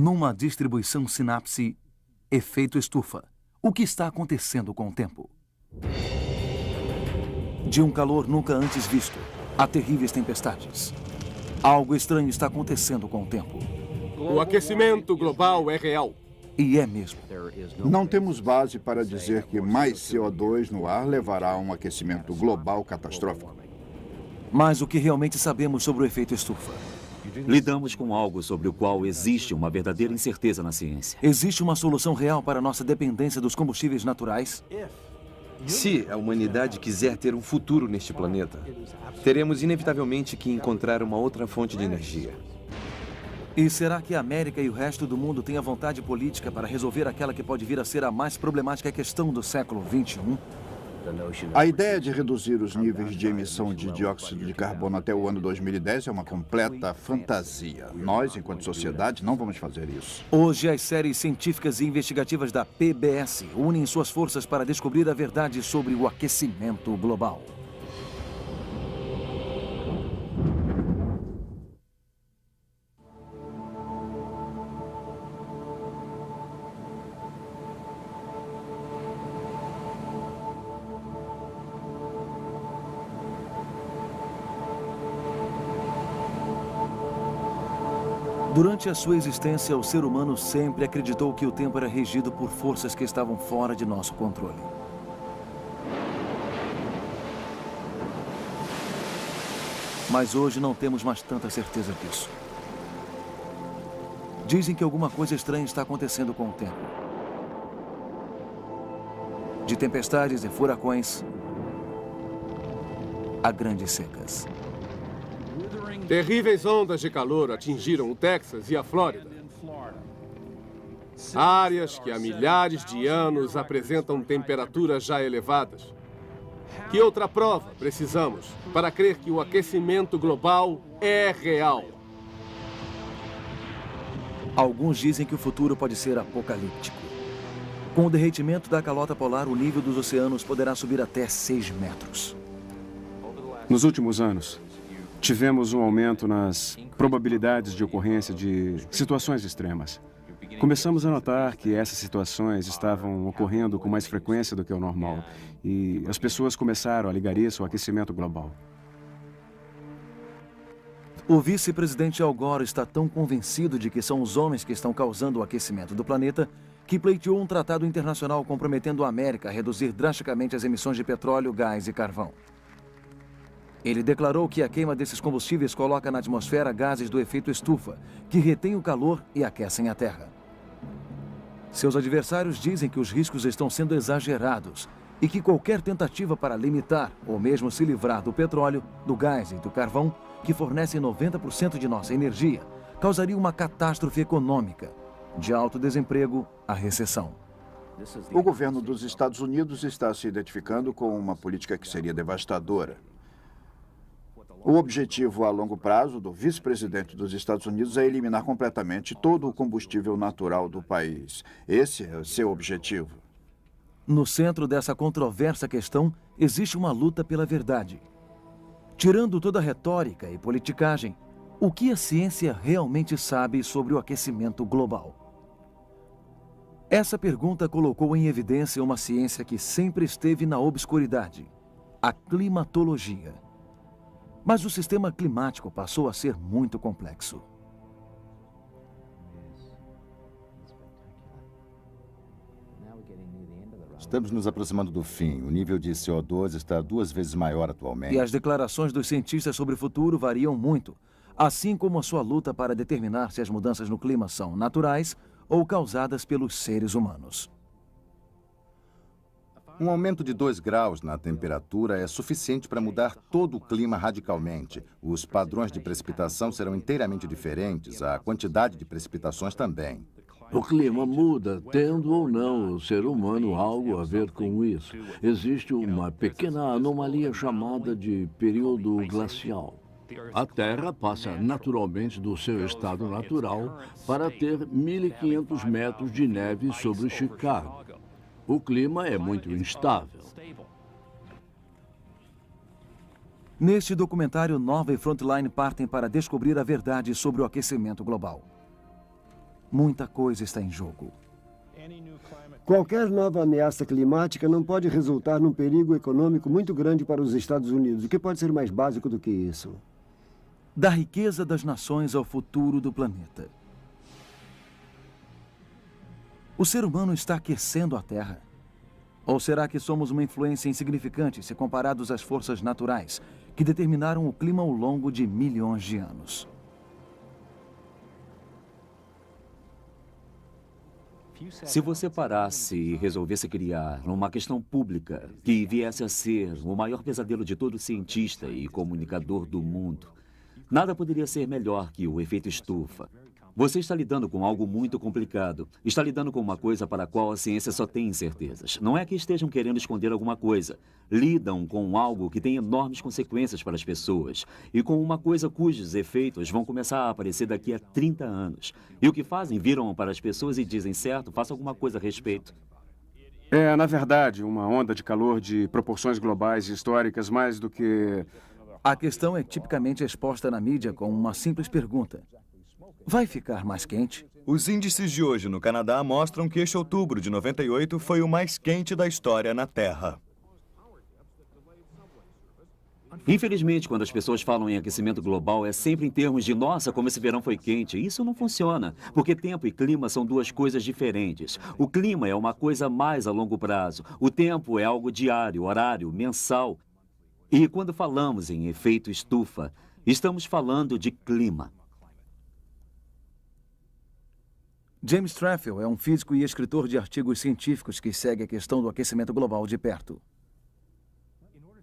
Numa distribuição sinapse, efeito estufa. O que está acontecendo com o tempo? De um calor nunca antes visto, a terríveis tempestades. Algo estranho está acontecendo com o tempo. O aquecimento global é real. E é mesmo. Não temos base para dizer que mais CO2 no ar levará a um aquecimento global catastrófico. Mas o que realmente sabemos sobre o efeito estufa? Lidamos com algo sobre o qual existe uma verdadeira incerteza na ciência. Existe uma solução real para nossa dependência dos combustíveis naturais? Se a humanidade quiser ter um futuro neste planeta, teremos inevitavelmente que encontrar uma outra fonte de energia. E será que a América e o resto do mundo têm a vontade política para resolver aquela que pode vir a ser a mais problemática questão do século XXI? A ideia de reduzir os níveis de emissão de dióxido de carbono até o ano 2010 é uma completa fantasia. Nós, enquanto sociedade, não vamos fazer isso. Hoje, as séries científicas e investigativas da PBS unem suas forças para descobrir a verdade sobre o aquecimento global. Durante a sua existência, o ser humano sempre acreditou que o tempo era regido por forças que estavam fora de nosso controle. Mas hoje não temos mais tanta certeza disso. Dizem que alguma coisa estranha está acontecendo com o tempo. De tempestades e furacões a grandes secas. Terríveis ondas de calor atingiram o Texas e a Flórida. Áreas que há milhares de anos apresentam temperaturas já elevadas. Que outra prova precisamos para crer que o aquecimento global é real? Alguns dizem que o futuro pode ser apocalíptico. Com o derretimento da calota polar, o nível dos oceanos poderá subir até 6 metros. Nos últimos anos, tivemos um aumento nas probabilidades de ocorrência de situações extremas. Começamos a notar que essas situações estavam ocorrendo com mais frequência do que o normal. E as pessoas começaram a ligar isso ao aquecimento global. O vice-presidente Al Gore está tão convencido de que são os homens que estão causando o aquecimento do planeta que pleiteou um tratado internacional comprometendo a América a reduzir drasticamente as emissões de petróleo, gás e carvão. Ele declarou que a queima desses combustíveis coloca na atmosfera gases do efeito estufa, que retêm o calor e aquecem a Terra. Seus adversários dizem que os riscos estão sendo exagerados e que qualquer tentativa para limitar ou mesmo se livrar do petróleo, do gás e do carvão, que fornecem 90% de nossa energia, causaria uma catástrofe econômica, de alto desemprego à recessão. O governo dos Estados Unidos está se identificando com uma política que seria devastadora. O objetivo a longo prazo do vice-presidente dos Estados Unidos é eliminar completamente todo o combustível natural do país. Esse é o seu objetivo. No centro dessa controversa questão, existe uma luta pela verdade. Tirando toda a retórica e politicagem, o que a ciência realmente sabe sobre o aquecimento global? Essa pergunta colocou em evidência uma ciência que sempre esteve na obscuridade: a climatologia. Mas o sistema climático passou a ser muito complexo. Estamos nos aproximando do fim. O nível de CO2 está 2 vezes maior atualmente. E as declarações dos cientistas sobre o futuro variam muito, assim como a sua luta para determinar se as mudanças no clima são naturais ou causadas pelos seres humanos. Um aumento de 2 graus na temperatura é suficiente para mudar todo o clima radicalmente. Os padrões de precipitação serão inteiramente diferentes, a quantidade de precipitações também. O clima muda, tendo ou não o ser humano algo a ver com isso. Existe uma pequena anomalia chamada de período glacial. A Terra passa naturalmente do seu estado natural para ter 1.500 metros de neve sobre Chicago. O clima é muito instável. Neste documentário, Nova e Frontline partem para descobrir a verdade sobre o aquecimento global. Muita coisa está em jogo. Qualquer nova ameaça climática não pode resultar num perigo econômico muito grande para os Estados Unidos. O que pode ser mais básico do que isso? Da riqueza das nações ao futuro do planeta. O ser humano está aquecendo a Terra? Ou será que somos uma influência insignificante se comparados às forças naturais que determinaram o clima ao longo de milhões de anos? Se você parasse e resolvesse criar uma questão pública que viesse a ser o maior pesadelo de todo cientista e comunicador do mundo, nada poderia ser melhor que o efeito estufa. Você está lidando com algo muito complicado. Está lidando com uma coisa para a qual a ciência só tem incertezas. Não é que estejam querendo esconder alguma coisa. Lidam com algo que tem enormes consequências para as pessoas. E com uma coisa cujos efeitos vão começar a aparecer daqui a 30 anos. E o que fazem? Viram para as pessoas e dizem, certo, faça alguma coisa a respeito. É, na verdade, uma onda de calor de proporções globais e históricas mais do que... A questão é tipicamente exposta na mídia com uma simples pergunta. Vai ficar mais quente? Os índices de hoje no Canadá mostram que este outubro de 98 foi o mais quente da história na Terra. Infelizmente, quando as pessoas falam em aquecimento global, é sempre em termos de, nossa, como esse verão foi quente. Isso não funciona, porque tempo e clima são duas coisas diferentes. O clima é uma coisa mais a longo prazo. O tempo é algo diário, horário, mensal. E quando falamos em efeito estufa, estamos falando de clima. James Traffel é um físico e escritor de artigos científicos que segue a questão do aquecimento global de perto.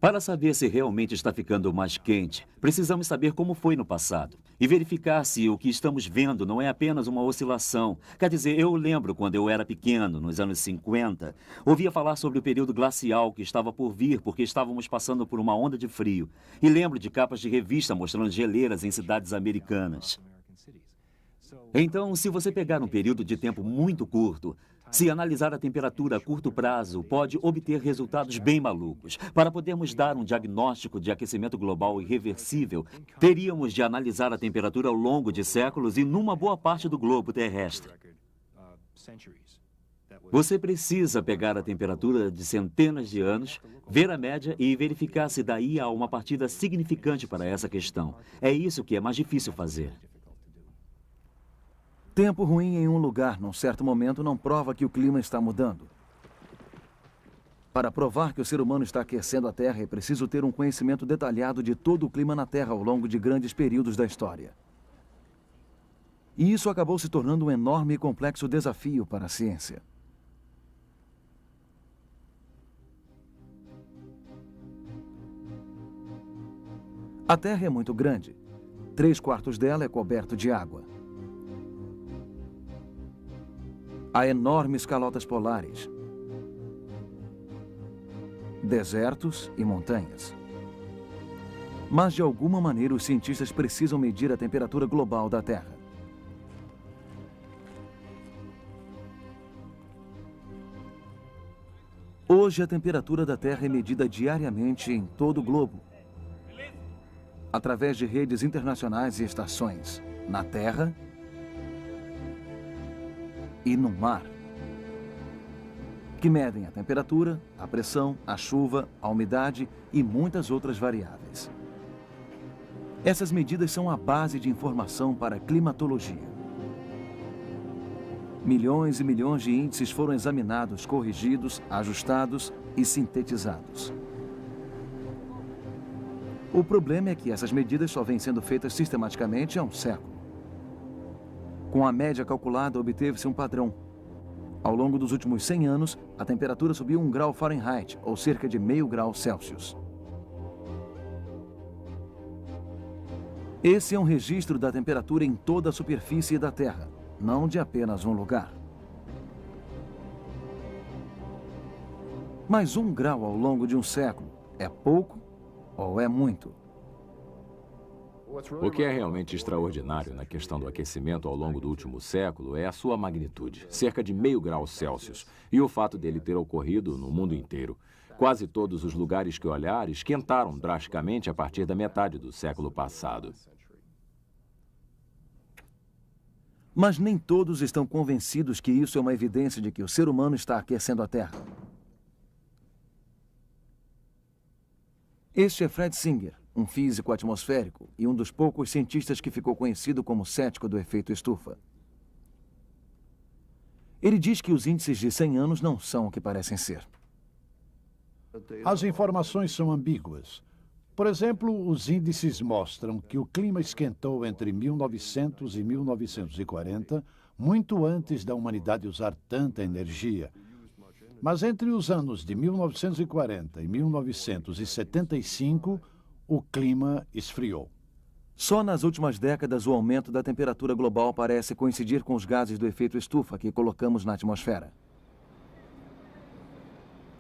Para saber se realmente está ficando mais quente, precisamos saber como foi no passado e verificar se o que estamos vendo não é apenas uma oscilação. Quer dizer, eu lembro quando eu era pequeno, nos anos 50, ouvia falar sobre o período glacial que estava por vir porque estávamos passando por uma onda de frio. E lembro de capas de revista mostrando geleiras em cidades americanas. Então, se você pegar um período de tempo muito curto, se analisar a temperatura a curto prazo, pode obter resultados bem malucos. Para podermos dar um diagnóstico de aquecimento global irreversível, teríamos de analisar a temperatura ao longo de séculos e numa boa parte do globo terrestre. Você precisa pegar a temperatura de centenas de anos, ver a média e verificar se daí há uma partida significante para essa questão. É isso que é mais difícil fazer. Tempo ruim em um lugar, num certo momento, não prova que o clima está mudando. Para provar que o ser humano está aquecendo a Terra, é preciso ter um conhecimento detalhado de todo o clima na Terra ao longo de grandes períodos da história. E isso acabou se tornando um enorme e complexo desafio para a ciência. A Terra é muito grande. 3/4 dela é coberto de água. Há enormes calotas polares, desertos e montanhas. Mas, de alguma maneira, os cientistas precisam medir a temperatura global da Terra. Hoje, a temperatura da Terra é medida diariamente em todo o globo, através de redes internacionais e estações, na Terra e no mar, que medem a temperatura, a pressão, a chuva, a umidade e muitas outras variáveis. Essas medidas são a base de informação para a climatologia. Milhões e milhões de índices foram examinados, corrigidos, ajustados e sintetizados. O problema é que essas medidas só vêm sendo feitas sistematicamente há um século. Com a média calculada, obteve-se um padrão. Ao longo dos últimos 100 anos, a temperatura subiu 1 grau Fahrenheit, ou cerca de meio grau Celsius. Esse é um registro da temperatura em toda a superfície da Terra, não de apenas um lugar. Mas 1 grau ao longo de um século é pouco ou é muito? O que é realmente extraordinário na questão do aquecimento ao longo do último século é a sua magnitude, cerca de meio grau Celsius, e o fato dele ter ocorrido no mundo inteiro. Quase todos os lugares que olhar esquentaram drasticamente a partir da metade do século passado. Mas nem todos estão convencidos que isso é uma evidência de que o ser humano está aquecendo a Terra. Este é Fred Singer, um físico atmosférico e um dos poucos cientistas que ficou conhecido como cético do efeito estufa. Ele diz que os índices de 100 anos não são o que parecem ser. As informações são ambíguas. Por exemplo, os índices mostram que o clima esquentou entre 1900 e 1940, muito antes da humanidade usar tanta energia. Mas entre os anos de 1940 e 1975, o clima esfriou. Só nas últimas décadas o aumento da temperatura global parece coincidir com os gases do efeito estufa que colocamos na atmosfera.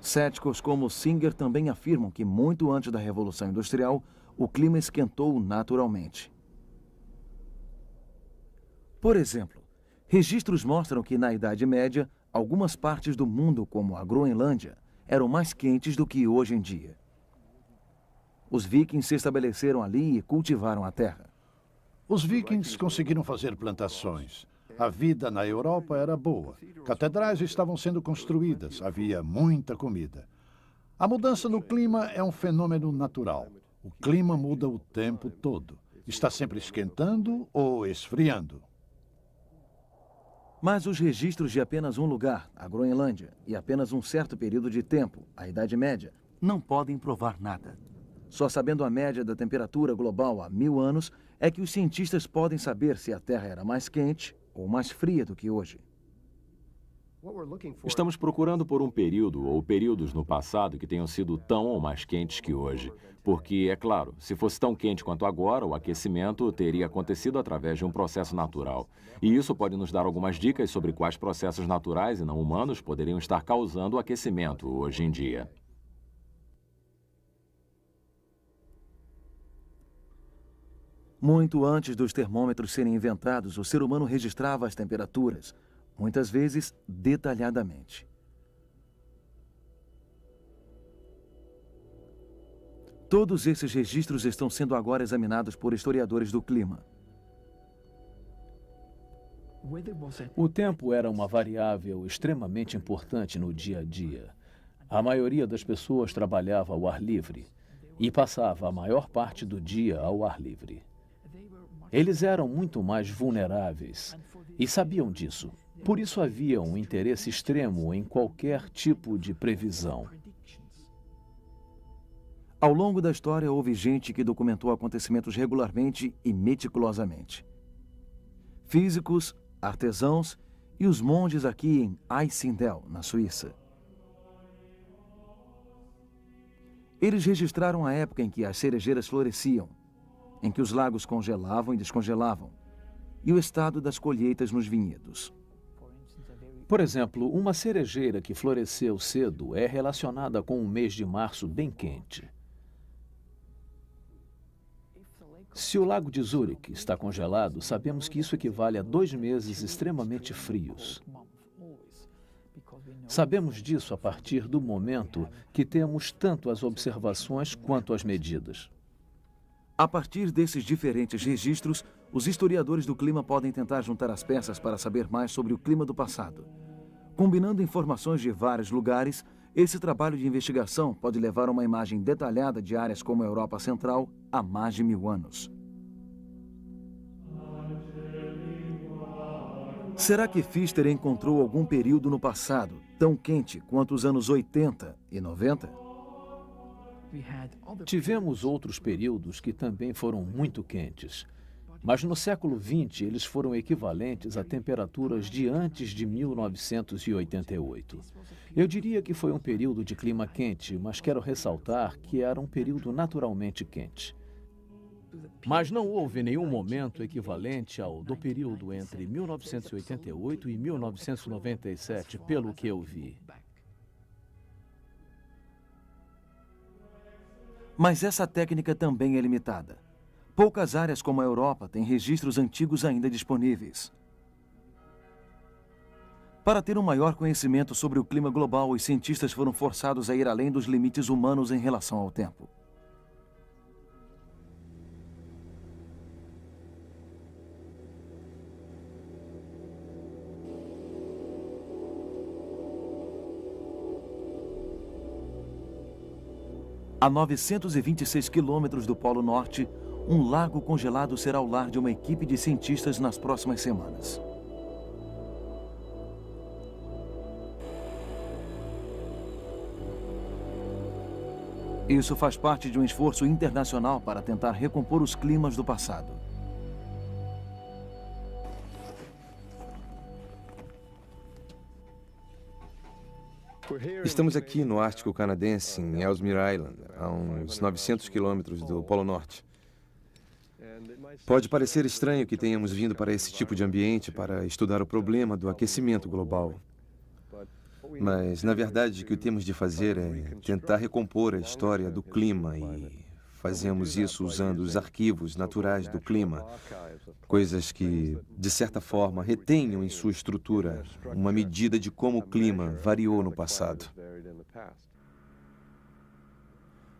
Céticos como Singer também afirmam que muito antes da Revolução Industrial, o clima esquentou naturalmente. Por exemplo, registros mostram que na Idade Média, algumas partes do mundo, como a Groenlândia, eram mais quentes do que hoje em dia. Os vikings se estabeleceram ali e cultivaram a terra. Os vikings conseguiram fazer plantações. A vida na Europa era boa. Catedrais estavam sendo construídas, havia muita comida. A mudança no clima é um fenômeno natural. O clima muda o tempo todo. Está sempre esquentando ou esfriando. Mas os registros de apenas um lugar, a Groenlândia, e apenas um certo período de tempo, a Idade Média, não podem provar nada. Só sabendo a média da temperatura global há 1000 anos é que os cientistas podem saber se a Terra era mais quente ou mais fria do que hoje. Estamos procurando por um período ou períodos no passado que tenham sido tão ou mais quentes que hoje. Porque, é claro, se fosse tão quente quanto agora, o aquecimento teria acontecido através de um processo natural. E isso pode nos dar algumas dicas sobre quais processos naturais e não humanos poderiam estar causando o aquecimento hoje em dia. Muito antes dos termômetros serem inventados, o ser humano registrava as temperaturas, muitas vezes detalhadamente. Todos esses registros estão sendo agora examinados por historiadores do clima. O tempo era uma variável extremamente importante no dia a dia. A maioria das pessoas trabalhava ao ar livre e passava a maior parte do dia ao ar livre. Eles eram muito mais vulneráveis e sabiam disso. Por isso havia um interesse extremo em qualquer tipo de previsão. Ao longo da história, houve gente que documentou acontecimentos regularmente e meticulosamente. Físicos, artesãos e os monges aqui em Eissendel, na Suíça. Eles registraram a época em que as cerejeiras floresciam, em que os lagos congelavam e descongelavam, e o estado das colheitas nos vinhedos. Por exemplo, uma cerejeira que floresceu cedo é relacionada com um mês de março bem quente. Se o lago de Zurique está congelado, sabemos que isso equivale a 2 meses extremamente frios. Sabemos disso a partir do momento que temos tanto as observações quanto as medidas. A partir desses diferentes registros, os historiadores do clima podem tentar juntar as peças para saber mais sobre o clima do passado. Combinando informações de vários lugares, esse trabalho de investigação pode levar a uma imagem detalhada de áreas como a Europa Central há mais de 1000 anos. Será que Pfister encontrou algum período no passado tão quente quanto os anos 80 e 90? Tivemos outros períodos que também foram muito quentes, mas no século XX eles foram equivalentes a temperaturas de antes de 1988. Eu diria que foi um período de clima quente, mas quero ressaltar que era um período naturalmente quente. Mas não houve nenhum momento equivalente ao do período entre 1988 e 1997, pelo que eu vi. Mas essa técnica também é limitada. Poucas áreas como a Europa têm registros antigos ainda disponíveis. Para ter um maior conhecimento sobre o clima global, os cientistas foram forçados a ir além dos limites humanos em relação ao tempo. A 926 quilômetros do Polo Norte, um lago congelado será o lar de uma equipe de cientistas nas próximas semanas. Isso faz parte de um esforço internacional para tentar recompor os climas do passado. Estamos aqui no Ártico Canadense, em Ellesmere Island, a uns 900 quilômetros do Polo Norte. Pode parecer estranho que tenhamos vindo para esse tipo de ambiente para estudar o problema do aquecimento global. Mas, na verdade, o que temos de fazer é tentar recompor a história do clima e fazemos isso usando os arquivos naturais do clima, coisas que, de certa forma, retenham em sua estrutura uma medida de como o clima variou no passado.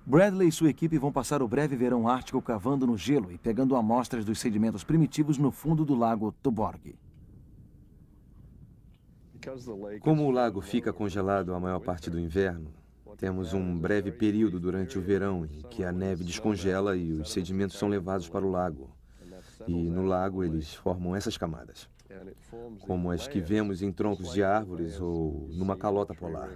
Bradley e sua equipe vão passar o breve verão ártico cavando no gelo e pegando amostras dos sedimentos primitivos no fundo do lago Tuborg. Como o lago fica congelado a maior parte do inverno, temos um breve período durante o verão em que a neve descongela e os sedimentos são levados para o lago. E no lago eles formam essas camadas, como as que vemos em troncos de árvores ou numa calota polar.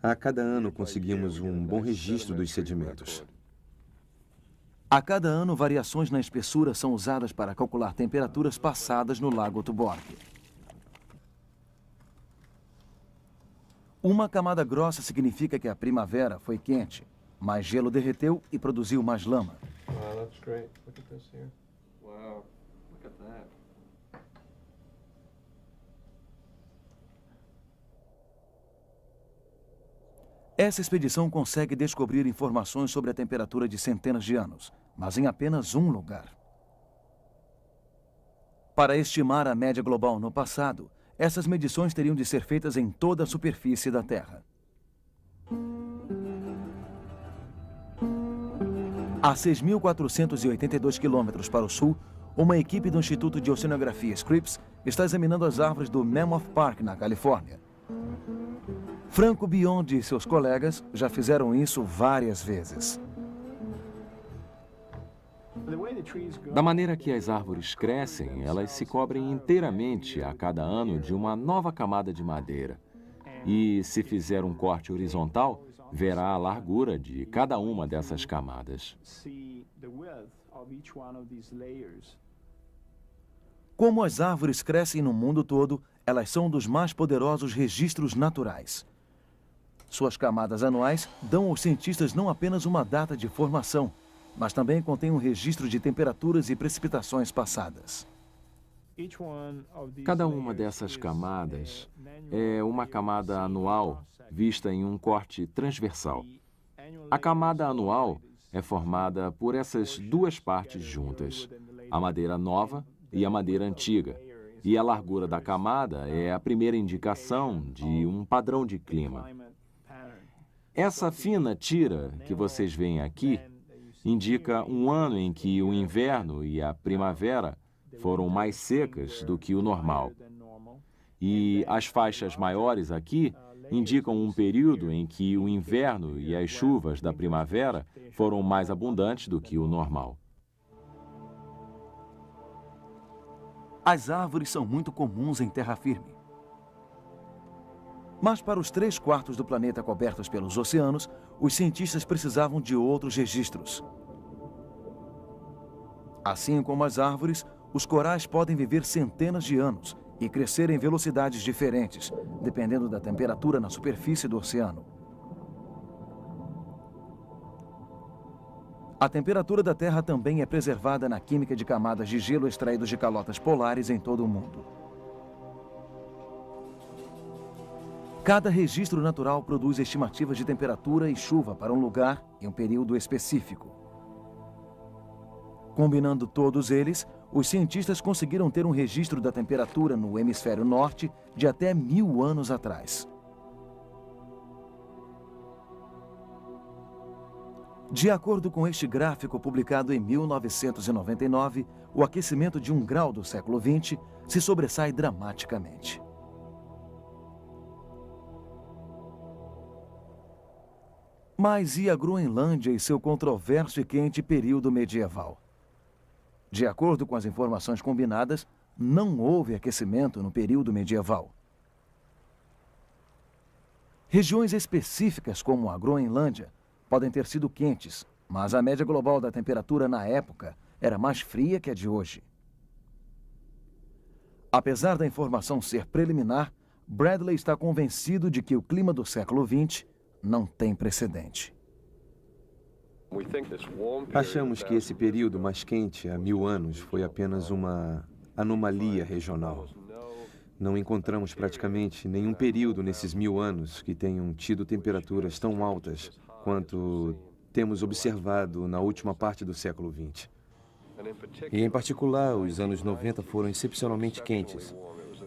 A cada ano conseguimos um bom registro dos sedimentos. A cada ano, variações na espessura são usadas para calcular temperaturas passadas no lago Tuborg. Uma camada grossa significa que a primavera foi quente, mais gelo derreteu e produziu mais lama. Essa expedição consegue descobrir informações sobre a temperatura de centenas de anos, mas em apenas um lugar. Para estimar a média global no passado, essas medições teriam de ser feitas em toda a superfície da Terra. A 6.482 quilômetros para o sul, uma equipe do Instituto de Oceanografia Scripps está examinando as árvores do Mammoth Park, na Califórnia. Franco Biondi e seus colegas já fizeram isso várias vezes. Da maneira que as árvores crescem, elas se cobrem inteiramente a cada ano de uma nova camada de madeira. E se fizer um corte horizontal, verá a largura de cada uma dessas camadas. Como as árvores crescem no mundo todo, elas são um dos mais poderosos registros naturais. Suas camadas anuais dão aos cientistas não apenas uma data de formação, mas também contém um registro de temperaturas e precipitações passadas. Cada uma dessas camadas é uma camada anual vista em um corte transversal. A camada anual é formada por essas duas partes juntas, a madeira nova e a madeira antiga, e a largura da camada é a primeira indicação de um padrão de clima. Essa fina tira que vocês veem aqui indica um ano em que o inverno e a primavera foram mais secas do que o normal. E as faixas maiores aqui indicam um período em que o inverno e as chuvas da primavera foram mais abundantes do que o normal. As árvores são muito comuns em terra firme. Mas para os 3/4 do planeta cobertos pelos oceanos, os cientistas precisavam de outros registros. Assim como as árvores, os corais podem viver centenas de anos e crescer em velocidades diferentes, dependendo da temperatura na superfície do oceano. A temperatura da Terra também é preservada na química de camadas de gelo extraídos de calotas polares em todo o mundo. Cada registro natural produz estimativas de temperatura e chuva para um lugar e um período específico. Combinando todos eles, os cientistas conseguiram ter um registro da temperatura no hemisfério norte de até 1000 anos atrás. De acordo com este gráfico publicado em 1999, o aquecimento de 1 grau do século XX se sobressai dramaticamente. Mas e a Groenlândia e seu controverso e quente período medieval? De acordo com as informações combinadas, não houve aquecimento no período medieval. Regiões específicas, como a Groenlândia, podem ter sido quentes, mas a média global da temperatura na época era mais fria que a de hoje. Apesar da informação ser preliminar, Bradley está convencido de que o clima do século XX não tem precedente. Achamos que esse período mais quente, há 1000 anos, foi apenas uma anomalia regional. Não encontramos praticamente nenhum período nesses 1000 anos que tenham tido temperaturas tão altas quanto temos observado na última parte do século XX. E, em particular, os anos 90 foram excepcionalmente quentes.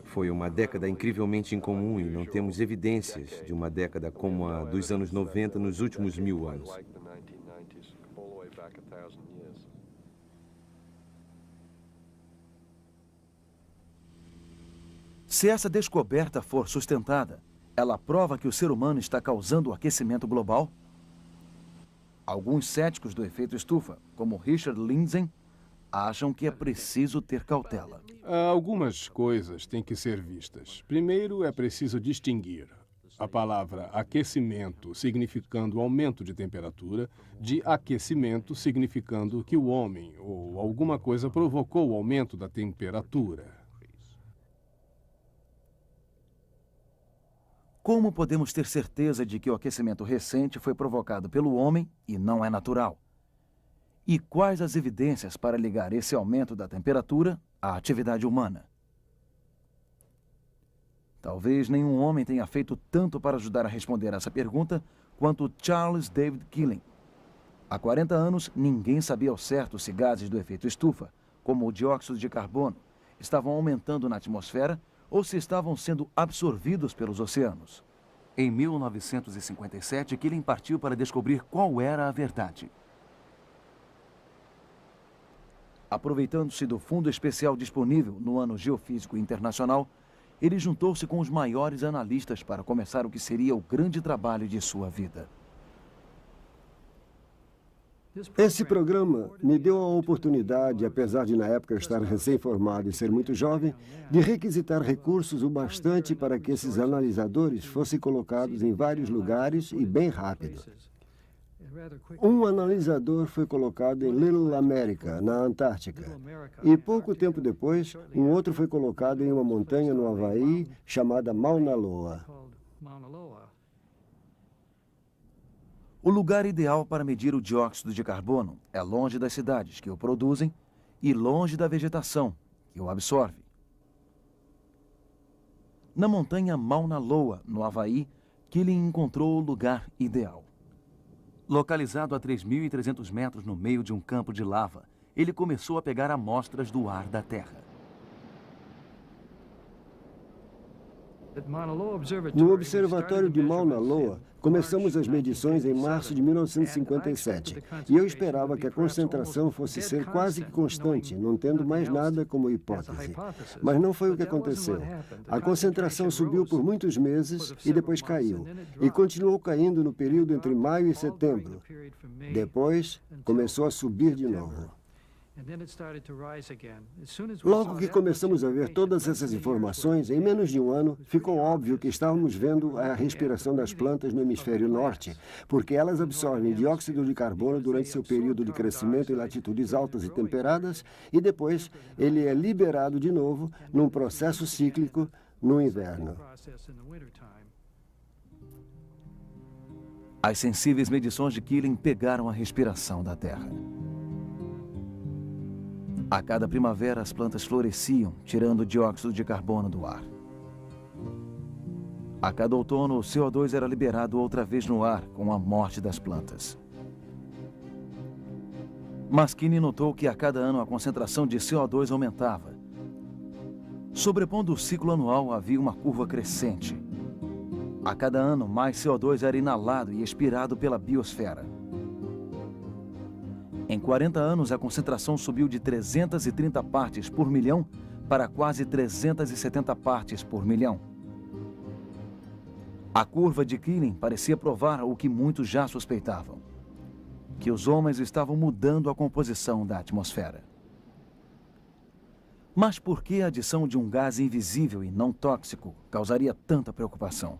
Foi uma década incrivelmente incomum e não temos evidências de uma década como a dos anos 90 nos últimos 1000 anos. Se essa descoberta for sustentada, ela prova que o ser humano está causando o aquecimento global? Alguns céticos do efeito estufa, como Richard Lindzen, acham que é preciso ter cautela. Algumas coisas têm que ser vistas. Primeiro, é preciso distinguir a palavra aquecimento, significando aumento de temperatura, de aquecimento, significando que o homem ou alguma coisa provocou o aumento da temperatura. Como podemos ter certeza de que o aquecimento recente foi provocado pelo homem e não é natural? E quais as evidências para ligar esse aumento da temperatura à atividade humana? Talvez nenhum homem tenha feito tanto para ajudar a responder essa pergunta quanto Charles David Keeling. Há 40 anos, ninguém sabia ao certo se gases do efeito estufa, como o dióxido de carbono, estavam aumentando na atmosfera ou se estavam sendo absorvidos pelos oceanos. Em 1957, Keeling partiu para descobrir qual era a verdade. Aproveitando-se do fundo especial disponível no Ano Geofísico Internacional, ele juntou-se com os maiores analistas para começar o que seria o grande trabalho de sua vida. Esse programa me deu a oportunidade, apesar de na época estar recém-formado e ser muito jovem, de requisitar recursos o bastante para que esses analisadores fossem colocados em vários lugares e bem rápido. Um analisador foi colocado em Little America, na Antártica, e pouco tempo depois, um outro foi colocado em uma montanha no Havaí chamada Mauna Loa. O lugar ideal para medir o dióxido de carbono é longe das cidades que o produzem e longe da vegetação que o absorve. Na montanha Mauna Loa, no Havaí, Keeling encontrou o lugar ideal. Localizado a 3.300 metros no meio de um campo de lava, ele começou a pegar amostras do ar da Terra. No observatório de Mauna Loa, começamos as medições em março de 1957 e eu esperava que a concentração fosse ser quase que constante, não tendo mais nada como hipótese. Mas não foi o que aconteceu. A concentração subiu por muitos meses e depois caiu, e continuou caindo no período entre maio e setembro. Depois, começou a subir de novo. Logo que começamos a ver todas essas informações, em menos de um ano, ficou óbvio que estávamos vendo a respiração das plantas no hemisfério norte, porque elas absorvem dióxido de carbono durante seu período de crescimento em latitudes altas e temperadas, e depois ele é liberado de novo num processo cíclico no inverno. As sensíveis medições de Keeling pegaram a respiração da Terra. A cada primavera, as plantas floresciam, tirando o dióxido de carbono do ar. A cada outono, o CO2 era liberado outra vez no ar, com a morte das plantas. Mas Keeling notou que a cada ano a concentração de CO2 aumentava. Sobrepondo o ciclo anual, havia uma curva crescente. A cada ano, mais CO2 era inalado e expirado pela biosfera. Em 40 anos, a concentração subiu de 330 partes por milhão para quase 370 partes por milhão. A curva de Keeling parecia provar o que muitos já suspeitavam, que os homens estavam mudando a composição da atmosfera. Mas por que a adição de um gás invisível e não tóxico causaria tanta preocupação?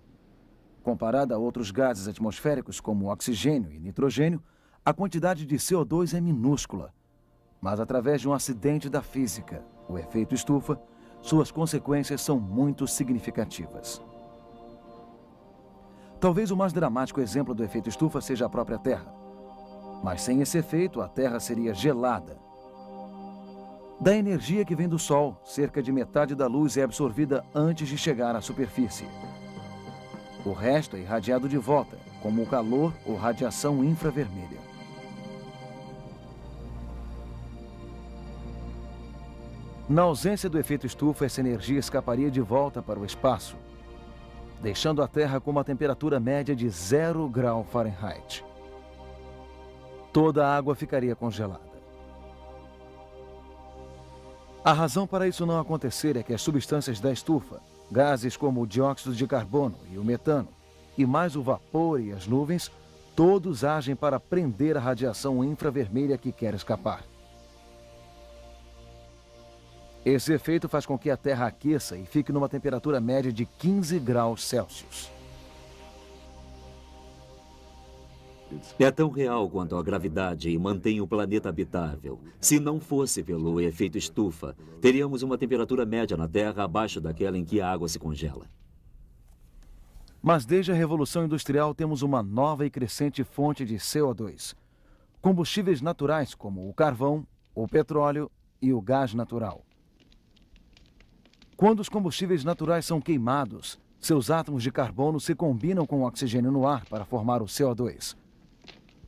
Comparada a outros gases atmosféricos como oxigênio e nitrogênio, a quantidade de CO2 é minúscula. Mas através de um acidente da física, o efeito estufa, suas consequências são muito significativas. Talvez o mais dramático exemplo do efeito estufa seja a própria Terra. Mas sem esse efeito, a Terra seria gelada. Da energia que vem do Sol, cerca de metade da luz é absorvida antes de chegar à superfície. O resto é irradiado de volta, como o calor ou radiação infravermelha. Na ausência do efeito estufa, essa energia escaparia de volta para o espaço, deixando a Terra com uma temperatura média de 0 grau Fahrenheit. Toda a água ficaria congelada. A razão para isso não acontecer é que as substâncias da estufa, gases como o dióxido de carbono e o metano, e mais o vapor e as nuvens, todos agem para prender a radiação infravermelha que quer escapar. Esse efeito faz com que a Terra aqueça e fique numa temperatura média de 15 graus Celsius. É tão real quanto a gravidade e mantém o planeta habitável. Se não fosse pelo efeito estufa, teríamos uma temperatura média na Terra abaixo daquela em que a água se congela. Mas desde a Revolução Industrial temos uma nova e crescente fonte de CO2. Combustíveis naturais como o carvão, o petróleo e o gás natural. Quando os combustíveis naturais são queimados, seus átomos de carbono se combinam com o oxigênio no ar para formar o CO2.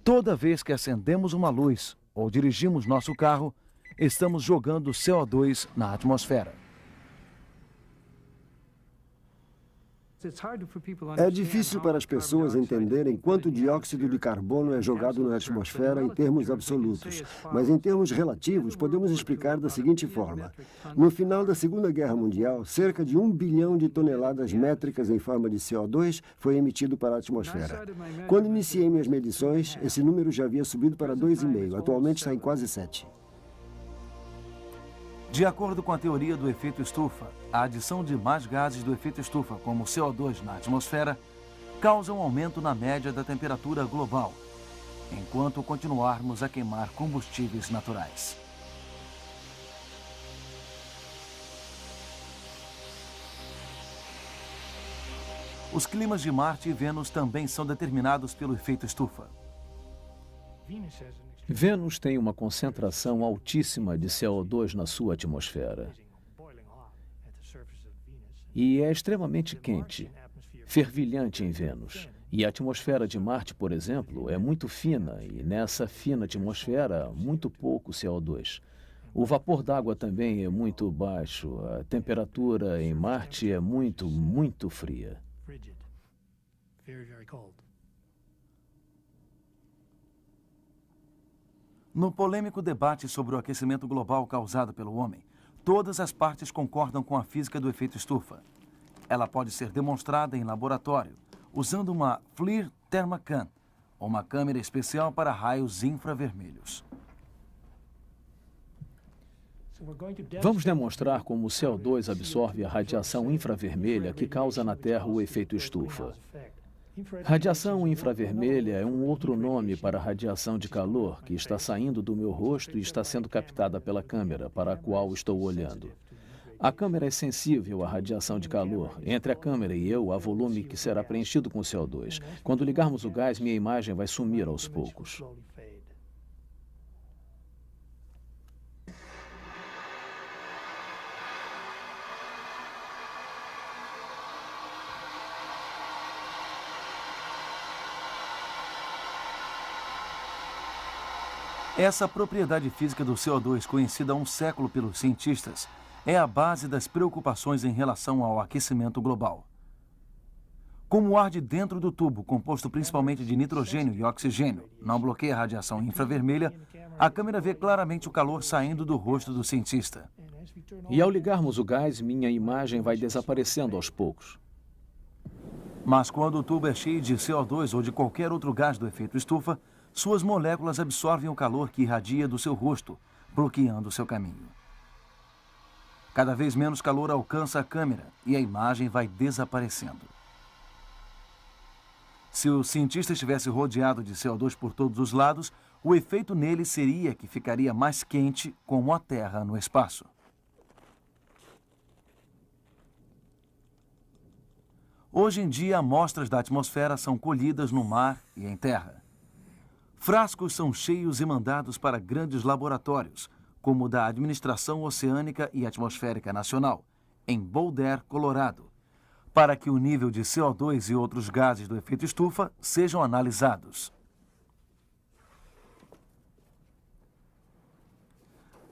Toda vez que acendemos uma luz ou dirigimos nosso carro, estamos jogando CO2 na atmosfera. É difícil para as pessoas entenderem quanto dióxido de carbono é jogado na atmosfera em termos absolutos, mas em termos relativos podemos explicar da seguinte forma. No final da Segunda Guerra Mundial, cerca de 1 bilhão de toneladas métricas em forma de CO2 foi emitido para a atmosfera. Quando iniciei minhas medições, esse número já havia subido para 2,5, atualmente está em quase 7. De acordo com a teoria do efeito estufa, a adição de mais gases do efeito estufa, como o CO2 na atmosfera, causa um aumento na média da temperatura global, enquanto continuarmos a queimar combustíveis naturais. Os climas de Marte e Vênus também são determinados pelo efeito estufa. Vênus tem uma concentração altíssima de CO2 na sua atmosfera. E é extremamente quente, fervilhante em Vênus. E a atmosfera de Marte, por exemplo, é muito fina e nessa fina atmosfera, muito pouco CO2. O vapor d'água também é muito baixo. A temperatura em Marte é muito, muito fria. No polêmico debate sobre o aquecimento global causado pelo homem, todas as partes concordam com a física do efeito estufa. Ela pode ser demonstrada em laboratório, usando uma FLIR Thermacan, uma câmera especial para raios infravermelhos. Vamos demonstrar como o CO2 absorve a radiação infravermelha que causa na Terra o efeito estufa. Radiação infravermelha é um outro nome para a radiação de calor que está saindo do meu rosto e está sendo captada pela câmera para a qual estou olhando. A câmera é sensível à radiação de calor. Entre a câmera e eu, há volume que será preenchido com CO2. Quando ligarmos o gás, minha imagem vai sumir aos poucos. Essa propriedade física do CO2, conhecida há um século pelos cientistas, é a base das preocupações em relação ao aquecimento global. Como o ar de dentro do tubo, composto principalmente de nitrogênio e oxigênio, não bloqueia a radiação infravermelha, a câmera vê claramente o calor saindo do rosto do cientista. E ao ligarmos o gás, minha imagem vai desaparecendo aos poucos. Mas quando o tubo é cheio de CO2 ou de qualquer outro gás do efeito estufa, suas moléculas absorvem o calor que irradia do seu rosto, bloqueando seu caminho. Cada vez menos calor alcança a câmera e a imagem vai desaparecendo. Se o cientista estivesse rodeado de CO2 por todos os lados, o efeito nele seria que ficaria mais quente, como a Terra no espaço. Hoje em dia, amostras da atmosfera são colhidas no mar e em terra. Frascos são cheios e mandados para grandes laboratórios, como o da Administração Oceânica e Atmosférica Nacional, em Boulder, Colorado, para que o nível de CO2 e outros gases do efeito estufa sejam analisados.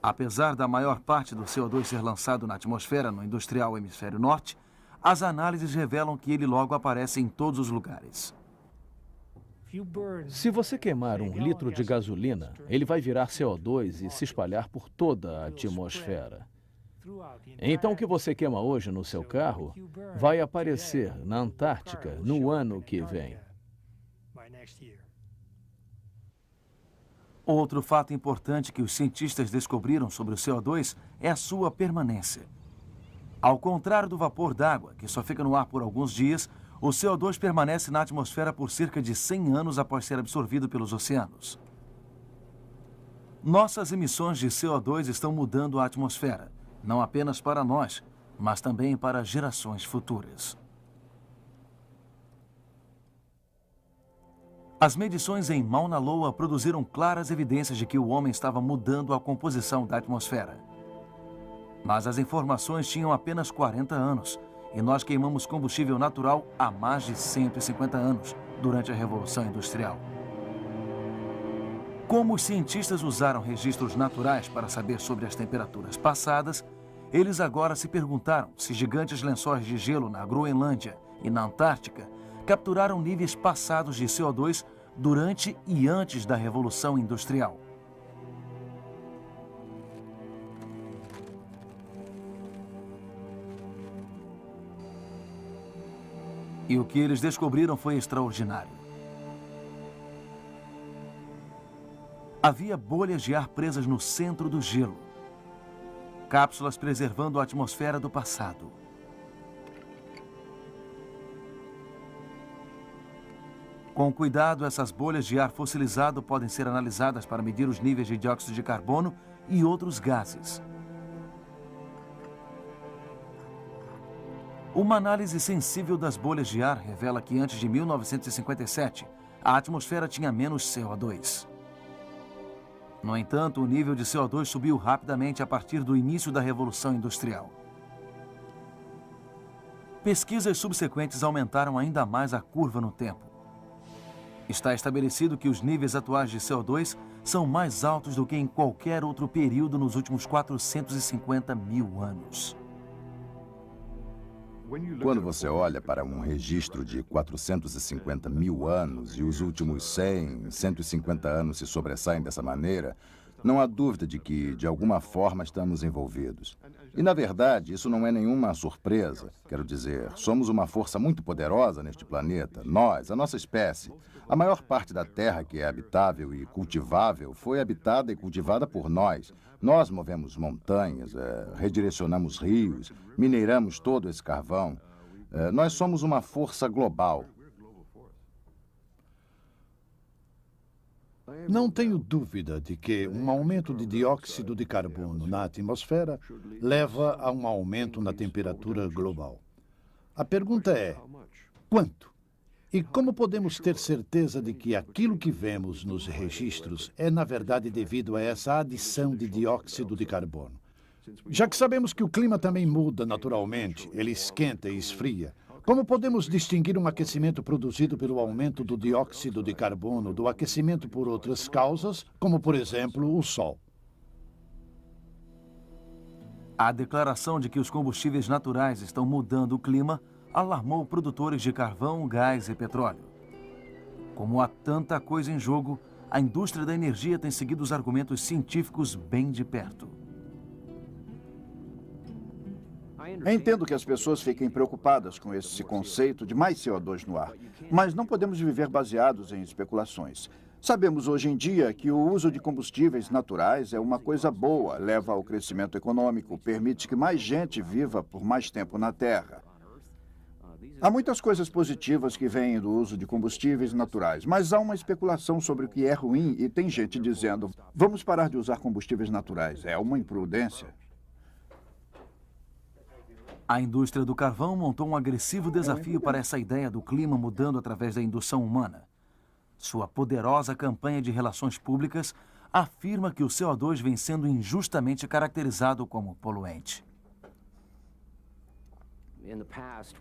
Apesar da maior parte do CO2 ser lançado na atmosfera no industrial hemisfério norte, as análises revelam que ele logo aparece em todos os lugares. Se você queimar 1 litro de gasolina, ele vai virar CO2 e se espalhar por toda a atmosfera. Então, o que você queima hoje no seu carro vai aparecer na Antártica no ano que vem. Outro fato importante que os cientistas descobriram sobre o CO2 é a sua permanência. Ao contrário do vapor d'água, que só fica no ar por alguns dias, o CO2 permanece na atmosfera por cerca de 100 anos após ser absorvido pelos oceanos. Nossas emissões de CO2 estão mudando a atmosfera, não apenas para nós, mas também para gerações futuras. As medições em Mauna Loa produziram claras evidências de que o homem estava mudando a composição da atmosfera. Mas as informações tinham apenas 40 anos e nós queimamos combustível natural há mais de 150 anos, durante a Revolução Industrial. Como os cientistas usaram registros naturais para saber sobre as temperaturas passadas, eles agora se perguntaram se gigantes lençóis de gelo na Groenlândia e na Antártica capturaram níveis passados de CO2 durante e antes da Revolução Industrial. E o que eles descobriram foi extraordinário. Havia bolhas de ar presas no centro do gelo. Cápsulas preservando a atmosfera do passado. Com cuidado, essas bolhas de ar fossilizado podem ser analisadas para medir os níveis de dióxido de carbono e outros gases. Uma análise sensível das bolhas de ar revela que antes de 1957, a atmosfera tinha menos CO2. No entanto, o nível de CO2 subiu rapidamente a partir do início da Revolução Industrial. Pesquisas subsequentes aumentaram ainda mais a curva no tempo. Está estabelecido que os níveis atuais de CO2 são mais altos do que em qualquer outro período nos últimos 450 mil anos. Quando você olha para um registro de 450 mil anos e os últimos 100, 150 anos se sobressaem dessa maneira, não há dúvida de que, de alguma forma, estamos envolvidos. E, na verdade, isso não é nenhuma surpresa. Quero dizer, somos uma força muito poderosa neste planeta. Nós, a nossa espécie. A maior parte da Terra que é habitável e cultivável foi habitada e cultivada por nós. Nós movemos montanhas, redirecionamos rios, mineramos todo esse carvão. Nós somos uma força global. Não tenho dúvida de que um aumento de dióxido de carbono na atmosfera leva a um aumento na temperatura global. A pergunta é: quanto? E como podemos ter certeza de que aquilo que vemos nos registros é, na verdade, devido a essa adição de dióxido de carbono? Já que sabemos que o clima também muda naturalmente, ele esquenta e esfria, como podemos distinguir um aquecimento produzido pelo aumento do dióxido de carbono do aquecimento por outras causas, como, por exemplo, o Sol? A declaração de que os combustíveis naturais estão mudando o clima alarmou produtores de carvão, gás e petróleo. Como há tanta coisa em jogo, a indústria da energia tem seguido os argumentos científicos bem de perto. Entendo que as pessoas fiquem preocupadas com esse conceito de mais CO2 no ar, mas não podemos viver baseados em especulações. Sabemos hoje em dia que o uso de combustíveis naturais é uma coisa boa, leva ao crescimento econômico, permite que mais gente viva por mais tempo na Terra. Há muitas coisas positivas que vêm do uso de combustíveis naturais, mas há uma especulação sobre o que é ruim e tem gente dizendo: vamos parar de usar combustíveis naturais. É uma imprudência. A indústria do carvão montou um agressivo desafio para essa ideia do clima mudando através da indução humana. Sua poderosa campanha de relações públicas afirma que o CO2 vem sendo injustamente caracterizado como poluente.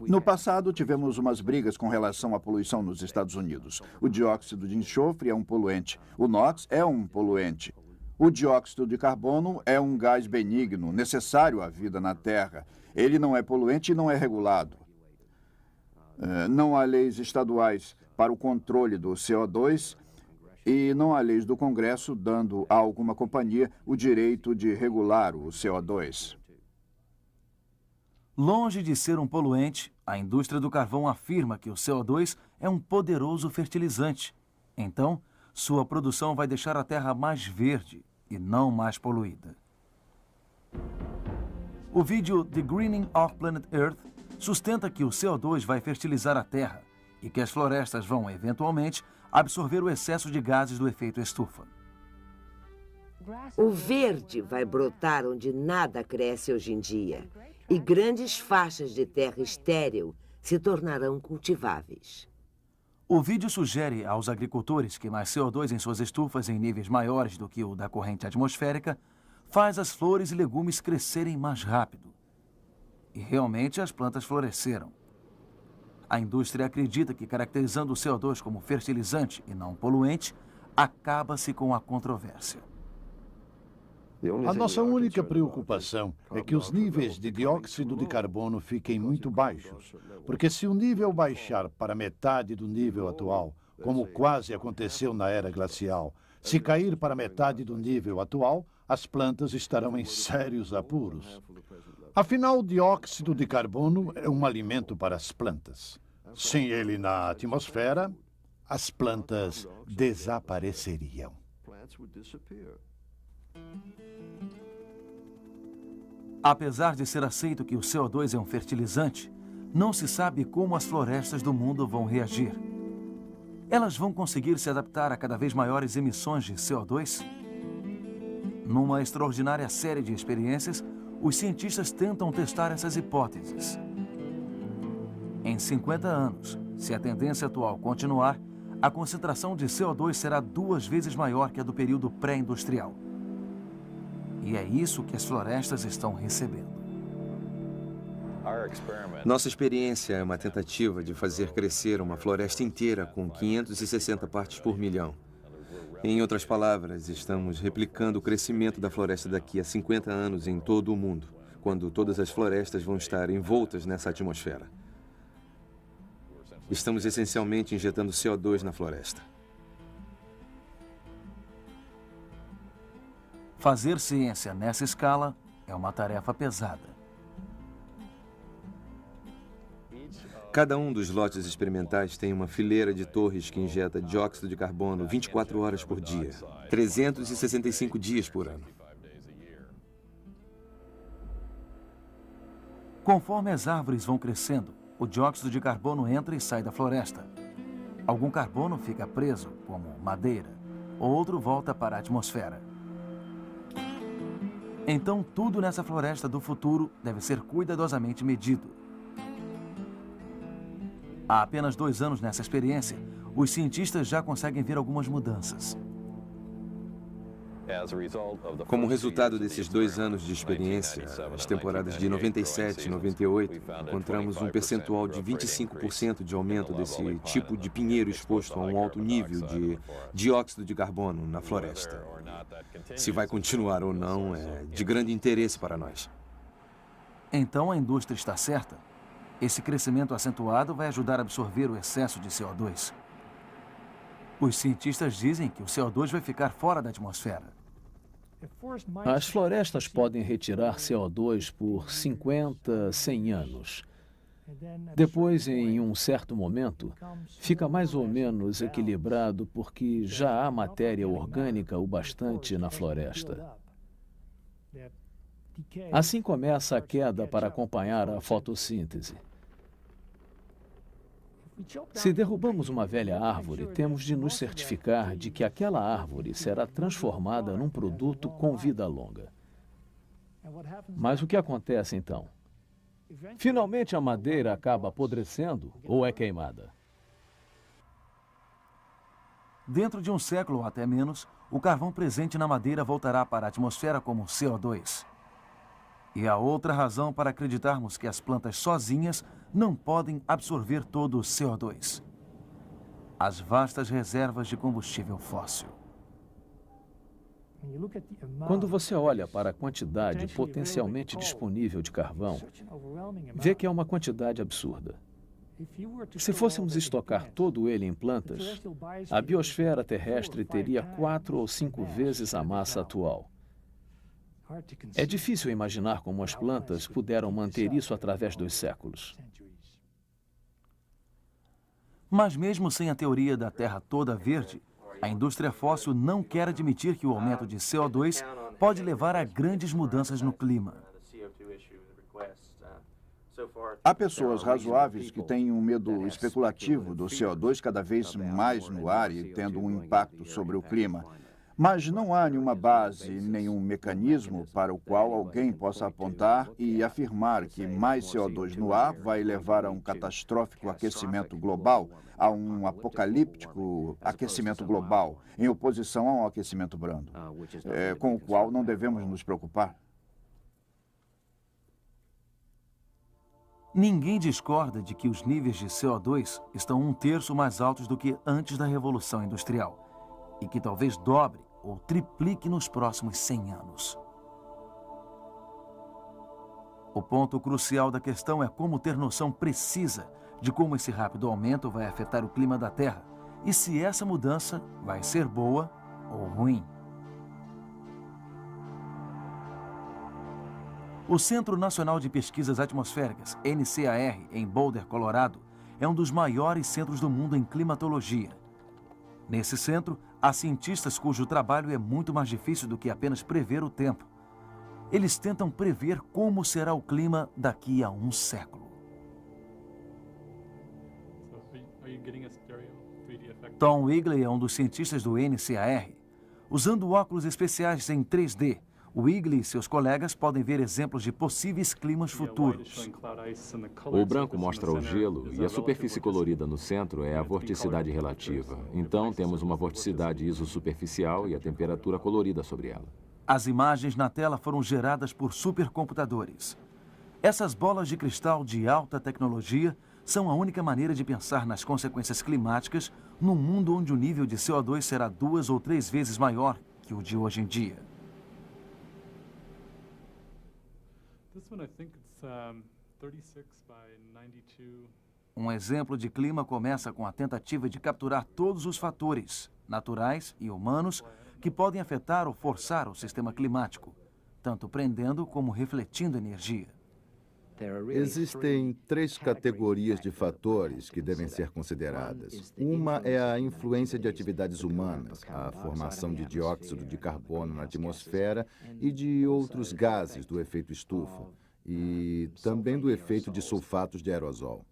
No passado, tivemos umas brigas com relação à poluição nos Estados Unidos. O dióxido de enxofre é um poluente. O NOx é um poluente. O dióxido de carbono é um gás benigno, necessário à vida na Terra. Ele não é poluente e não é regulado. Não há leis estaduais para o controle do CO2 e não há leis do Congresso dando a alguma companhia o direito de regular o CO2. Longe de ser um poluente, a indústria do carvão afirma que o CO2 é um poderoso fertilizante. Então, sua produção vai deixar a Terra mais verde e não mais poluída. O vídeo The Greening of Planet Earth sustenta que o CO2 vai fertilizar a Terra e que as florestas vão, eventualmente, absorver o excesso de gases do efeito estufa. O verde vai brotar onde nada cresce hoje em dia, e grandes faixas de terra estéril se tornarão cultiváveis. O vídeo sugere aos agricultores que mais CO2 em suas estufas em níveis maiores do que o da corrente atmosférica faz as flores e legumes crescerem mais rápido. E realmente as plantas floresceram. A indústria acredita que caracterizando o CO2 como fertilizante e não poluente, acaba-se com a controvérsia. A nossa única preocupação é que os níveis de dióxido de carbono fiquem muito baixos, porque se o nível baixar para metade do nível atual, como quase aconteceu na era glacial, se cair para metade do nível atual, as plantas estarão em sérios apuros. Afinal, o dióxido de carbono é um alimento para as plantas. Sem ele na atmosfera, as plantas desapareceriam. Apesar de ser aceito que o CO2 é um fertilizante, não se sabe como as florestas do mundo vão reagir. Elas vão conseguir se adaptar a cada vez maiores emissões de CO2? Numa extraordinária série de experiências, os cientistas tentam testar essas hipóteses. Em 50 anos, se a tendência atual continuar, a concentração de CO2 será 2 vezes maior que a do período pré-industrial. E é isso que as florestas estão recebendo. Nossa experiência é uma tentativa de fazer crescer uma floresta inteira com 560 partes por milhão. Em outras palavras, estamos replicando o crescimento da floresta daqui a 50 anos em todo o mundo, quando todas as florestas vão estar envoltas nessa atmosfera. Estamos essencialmente injetando CO2 na floresta. Fazer ciência nessa escala é uma tarefa pesada. Cada um dos lotes experimentais tem uma fileira de torres que injeta dióxido de carbono 24 horas por dia, 365 dias por ano. Conforme as árvores vão crescendo, o dióxido de carbono entra e sai da floresta. Algum carbono fica preso, como madeira, outro volta para a atmosfera. Então, tudo nessa floresta do futuro deve ser cuidadosamente medido. Há apenas 2 anos nessa experiência, os cientistas já conseguem ver algumas mudanças. Como resultado desses 2 anos de experiência, as temporadas de 97 e 98, encontramos um percentual de 25% de aumento desse tipo de pinheiro exposto a um alto nível de dióxido de carbono na floresta. Se vai continuar ou não é de grande interesse para nós. Então a indústria está certa. Esse crescimento acentuado vai ajudar a absorver o excesso de CO2. Os cientistas dizem que o CO2 vai ficar fora da atmosfera. As florestas podem retirar CO2 por 50, 100 anos. Depois, em um certo momento, fica mais ou menos equilibrado porque já há matéria orgânica o bastante na floresta. Assim começa a queda para acompanhar a fotossíntese. Se derrubamos uma velha árvore, temos de nos certificar de que aquela árvore será transformada num produto com vida longa. Mas o que acontece então? Finalmente a madeira acaba apodrecendo ou é queimada. Dentro de um século ou até menos, o carvão presente na madeira voltará para a atmosfera como CO2. E há outra razão para acreditarmos que as plantas sozinhas não podem absorver todo o CO2. As vastas reservas de combustível fóssil. Quando você olha para a quantidade potencialmente disponível de carvão, vê que é uma quantidade absurda. Se fôssemos estocar todo ele em plantas, a biosfera terrestre teria 4 ou 5 vezes a massa atual. É difícil imaginar como as plantas puderam manter isso através dos séculos. Mas mesmo sem a teoria da Terra toda verde, a indústria fóssil não quer admitir que o aumento de CO2 pode levar a grandes mudanças no clima. Há pessoas razoáveis que têm um medo especulativo do CO2 cada vez mais no ar e tendo um impacto sobre o clima. Mas não há nenhuma base, nenhum mecanismo para o qual alguém possa apontar e afirmar que mais CO2 no ar vai levar a um catastrófico aquecimento global, a um apocalíptico aquecimento global, em oposição ao aquecimento brando, com o qual não devemos nos preocupar. Ninguém discorda de que os níveis de CO2 estão 1/3 mais altos do que antes da Revolução Industrial e que talvez dobre ou triplique nos próximos 100 anos. O ponto crucial da questão é como ter noção precisa de como esse rápido aumento vai afetar o clima da Terra e se essa mudança vai ser boa ou ruim. O Centro Nacional de Pesquisas Atmosféricas, NCAR, em Boulder, Colorado, é um dos maiores centros do mundo em climatologia. Nesse centro, há cientistas cujo trabalho é muito mais difícil do que apenas prever o tempo. Eles tentam prever como será o clima daqui a um século. Tom Wigley é um dos cientistas do NCAR. Usando óculos especiais em 3D, Wigley e seus colegas podem ver exemplos de possíveis climas futuros. O branco mostra o gelo e a superfície colorida no centro é a vorticidade relativa. Então, temos uma vorticidade isosuperficial e a temperatura colorida sobre ela. As imagens na tela foram geradas por supercomputadores. Essas bolas de cristal de alta tecnologia são a única maneira de pensar nas consequências climáticas num mundo onde o nível de CO2 será 2 ou 3 vezes maior que o de hoje em dia. Um exemplo de clima começa com a tentativa de capturar todos os fatores, naturais e humanos, que podem afetar ou forçar o sistema climático, tanto prendendo como refletindo energia. Existem 3 categorias de fatores que devem ser consideradas. Uma é a influência de atividades humanas, a formação de dióxido de carbono na atmosfera e de outros gases do efeito estufa, e também do efeito de sulfatos de aerosol.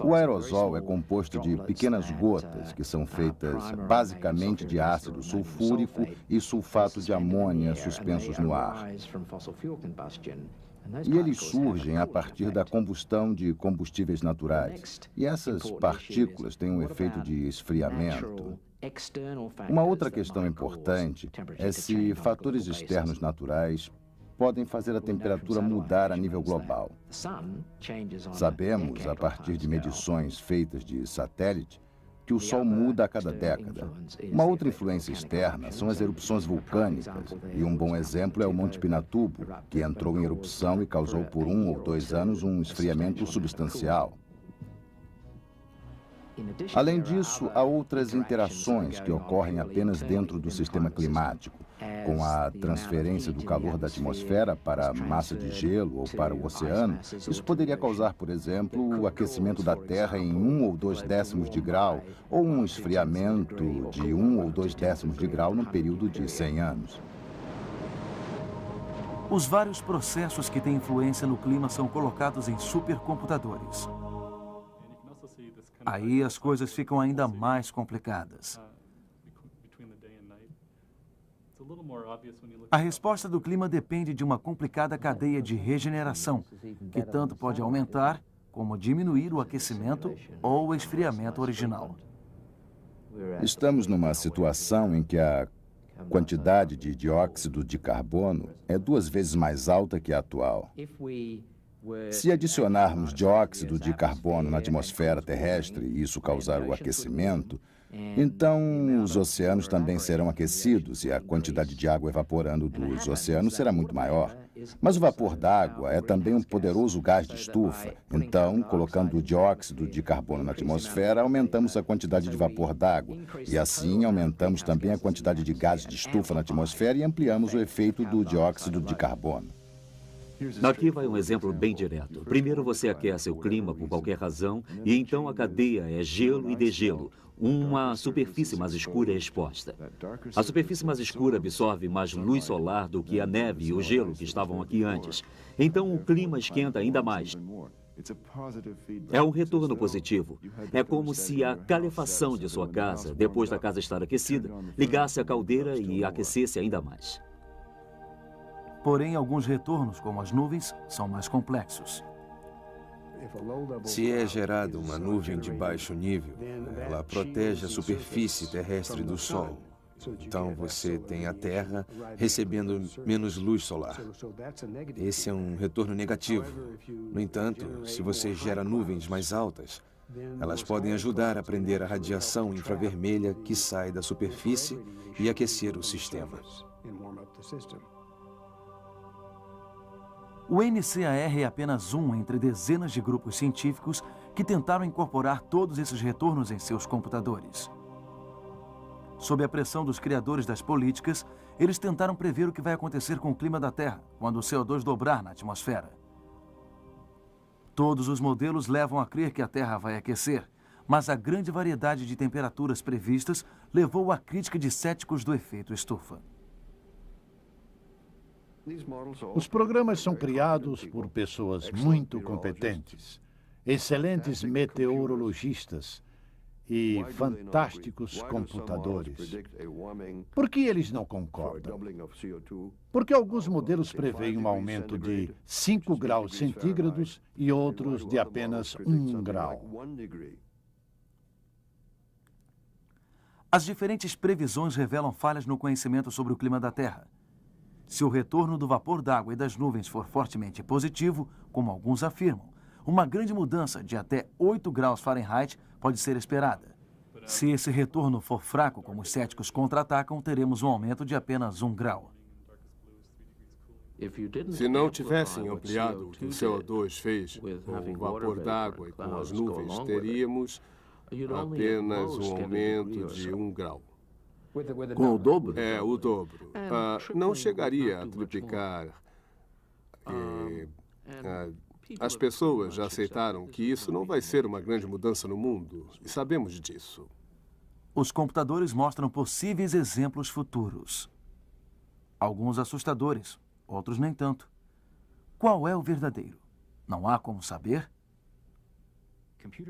O aerosol é composto de pequenas gotas que são feitas basicamente de ácido sulfúrico e sulfato de amônia suspensos no ar. E eles surgem a partir da combustão de combustíveis naturais. E essas partículas têm um efeito de esfriamento. Uma outra questão importante é se fatores externos naturais podem fazer a temperatura mudar a nível global. Sabemos, a partir de medições feitas de satélite, que o Sol muda a cada década. Uma outra influência externa são as erupções vulcânicas, e um bom exemplo é o Monte Pinatubo, que entrou em erupção e causou por 1 ou 2 anos um esfriamento substancial. Além disso, há outras interações que ocorrem apenas dentro do sistema climático, com a transferência do calor da atmosfera para a massa de gelo ou para o oceano. Isso poderia causar, por exemplo, o aquecimento da Terra em 1 ou 2 décimos de grau, ou um esfriamento de 1 ou 2 décimos de grau num período de 100 anos. Os vários processos que têm influência no clima são colocados em supercomputadores. Aí as coisas ficam ainda mais complicadas. A resposta do clima depende de uma complicada cadeia de regeneração, que tanto pode aumentar como diminuir o aquecimento ou o esfriamento original. Estamos numa situação em que a quantidade de dióxido de carbono é 2 vezes mais alta que a atual. Se adicionarmos dióxido de carbono na atmosfera terrestre e isso causar o aquecimento, então os oceanos também serão aquecidos e a quantidade de água evaporando dos oceanos será muito maior. Mas o vapor d'água é também um poderoso gás de estufa. Então, colocando o dióxido de carbono na atmosfera, aumentamos a quantidade de vapor d'água. E assim aumentamos também a quantidade de gases de estufa na atmosfera e ampliamos o efeito do dióxido de carbono. Aqui vai um exemplo bem direto. Primeiro você aquece o clima por qualquer razão e então a cadeia é gelo e degelo. Uma superfície mais escura é exposta. A superfície mais escura absorve mais luz solar do que a neve e o gelo que estavam aqui antes. Então o clima esquenta ainda mais. É um retorno positivo. É como se a calefação de sua casa, depois da casa estar aquecida, ligasse a caldeira e aquecesse ainda mais. Porém, alguns retornos, como as nuvens, são mais complexos. Se é gerada uma nuvem de baixo nível, ela protege a superfície terrestre do Sol. Então você tem a Terra recebendo menos luz solar. Esse é um retorno negativo. No entanto, se você gera nuvens mais altas, elas podem ajudar a prender a radiação infravermelha que sai da superfície e aquecer o sistema. O NCAR é apenas um entre dezenas de grupos científicos que tentaram incorporar todos esses retornos em seus computadores. Sob a pressão dos criadores das políticas, eles tentaram prever o que vai acontecer com o clima da Terra quando o CO2 dobrar na atmosfera. Todos os modelos levam a crer que a Terra vai aquecer, mas a grande variedade de temperaturas previstas levou à crítica de céticos do efeito estufa. Os programas são criados por pessoas muito competentes, excelentes meteorologistas e fantásticos computadores. Por que eles não concordam? Porque alguns modelos preveem um aumento de 5 graus centígrados e outros de apenas 1 grau. As diferentes previsões revelam falhas no conhecimento sobre o clima da Terra. Se o retorno do vapor d'água e das nuvens for fortemente positivo, como alguns afirmam, uma grande mudança de até 8 graus Fahrenheit pode ser esperada. Se esse retorno for fraco, como os céticos contra-atacam, teremos um aumento de apenas 1 grau. Se não tivessem ampliado o que o CO2 fez com o vapor d'água e com as nuvens, teríamos apenas um aumento de 1 grau. Com o dobro? É, o dobro. Não chegaria a triplicar. As pessoas já aceitaram que isso não vai ser uma grande mudança no mundo, e sabemos disso. Os computadores mostram possíveis exemplos futuros. Alguns assustadores, outros nem tanto. Qual é o verdadeiro? Não há como saber?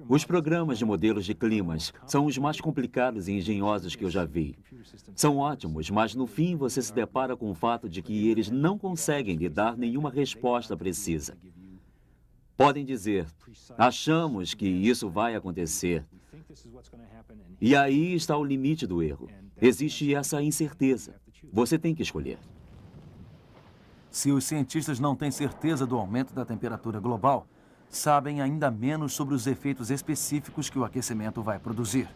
Os programas de modelos de climas são os mais complicados e engenhosos que eu já vi. São ótimos, mas no fim você se depara com o fato de que eles não conseguem lhe dar nenhuma resposta precisa. Podem dizer, achamos que isso vai acontecer. E aí está o limite do erro. Existe essa incerteza. Você tem que escolher. Se os cientistas não têm certeza do aumento da temperatura global, sabem ainda menos sobre os efeitos específicos que o aquecimento vai produzir.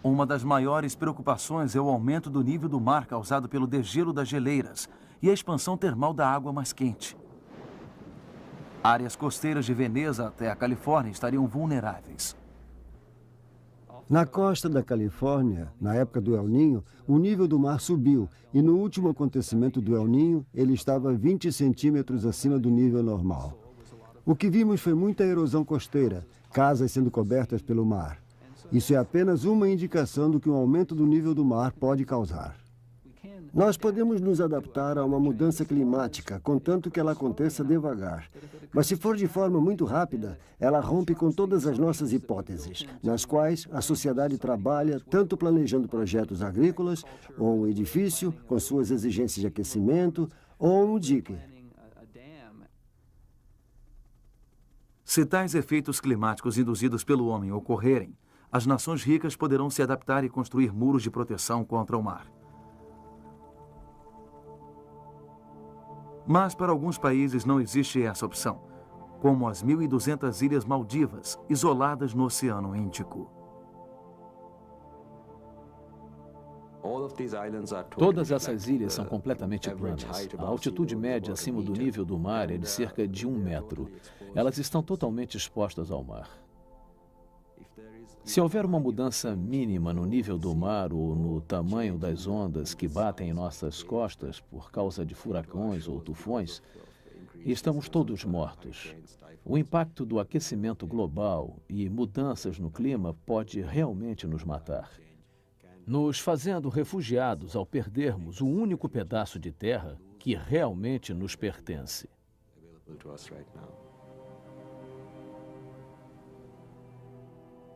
Uma das maiores preocupações é o aumento do nível do mar causado pelo degelo das geleiras e a expansão termal da água mais quente. Áreas costeiras de Veneza até a Califórnia estariam vulneráveis. Na costa da Califórnia, na época do El Niño, o nível do mar subiu e no último acontecimento do El Niño, ele estava 20 centímetros acima do nível normal. O que vimos foi muita erosão costeira, casas sendo cobertas pelo mar. Isso é apenas uma indicação do que um aumento do nível do mar pode causar. Nós podemos nos adaptar a uma mudança climática, contanto que ela aconteça devagar. Mas se for de forma muito rápida, ela rompe com todas as nossas hipóteses, nas quais a sociedade trabalha tanto planejando projetos agrícolas, ou um edifício com suas exigências de aquecimento, ou um dique. Se tais efeitos climáticos induzidos pelo homem ocorrerem, as nações ricas poderão se adaptar e construir muros de proteção contra o mar. Mas para alguns países não existe essa opção, como as 1.200 ilhas Maldivas, isoladas no Oceano Índico. Todas essas ilhas são completamente planas. A altitude média acima do nível do mar é de cerca de 1 metro. Elas estão totalmente expostas ao mar. Se houver uma mudança mínima no nível do mar ou no tamanho das ondas que batem em nossas costas por causa de furacões ou tufões, estamos todos mortos. O impacto do aquecimento global e mudanças no clima pode realmente nos matar, nos fazendo refugiados ao perdermos o único pedaço de terra que realmente nos pertence.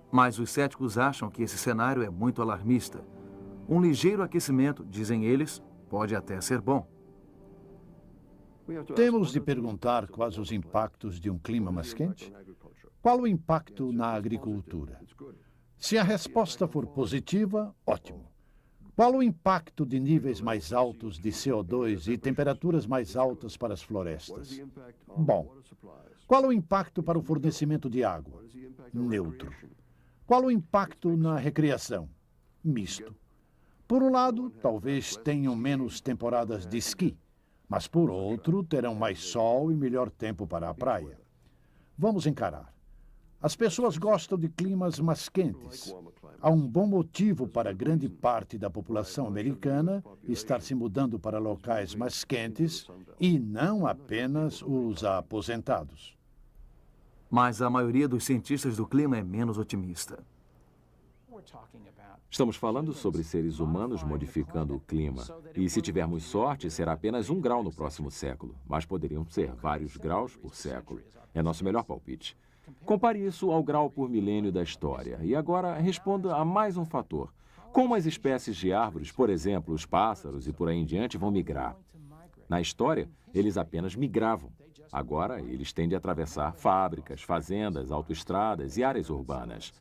Mas os céticos acham que esse cenário é muito alarmista. Um ligeiro aquecimento, dizem eles, pode até ser bom. Temos de perguntar quais os impactos de um clima mais quente? Qual o impacto na agricultura? Se a resposta for positiva, ótimo. Qual o impacto de níveis mais altos de CO2 e temperaturas mais altas para as florestas? Bom. Qual o impacto para o fornecimento de água? Neutro. Qual o impacto na recreação? Misto. Por um lado, talvez tenham menos temporadas de esqui, mas por outro, terão mais sol e melhor tempo para a praia. Vamos encarar. As pessoas gostam de climas mais quentes. Há um bom motivo para grande parte da população americana estar se mudando para locais mais quentes e não apenas os aposentados. Mas a maioria dos cientistas do clima é menos otimista. Estamos falando sobre seres humanos modificando o clima. E se tivermos sorte, será apenas 1 grau no próximo século. Mas poderiam ser vários graus por século. É nosso melhor palpite. Compare isso ao grau por milênio da história. E agora responda a mais um fator. Como as espécies de árvores, por exemplo, os pássaros e por aí em diante, vão migrar? Na história, eles apenas migravam. Agora, eles têm de atravessar fábricas, fazendas, autoestradas e áreas urbanas.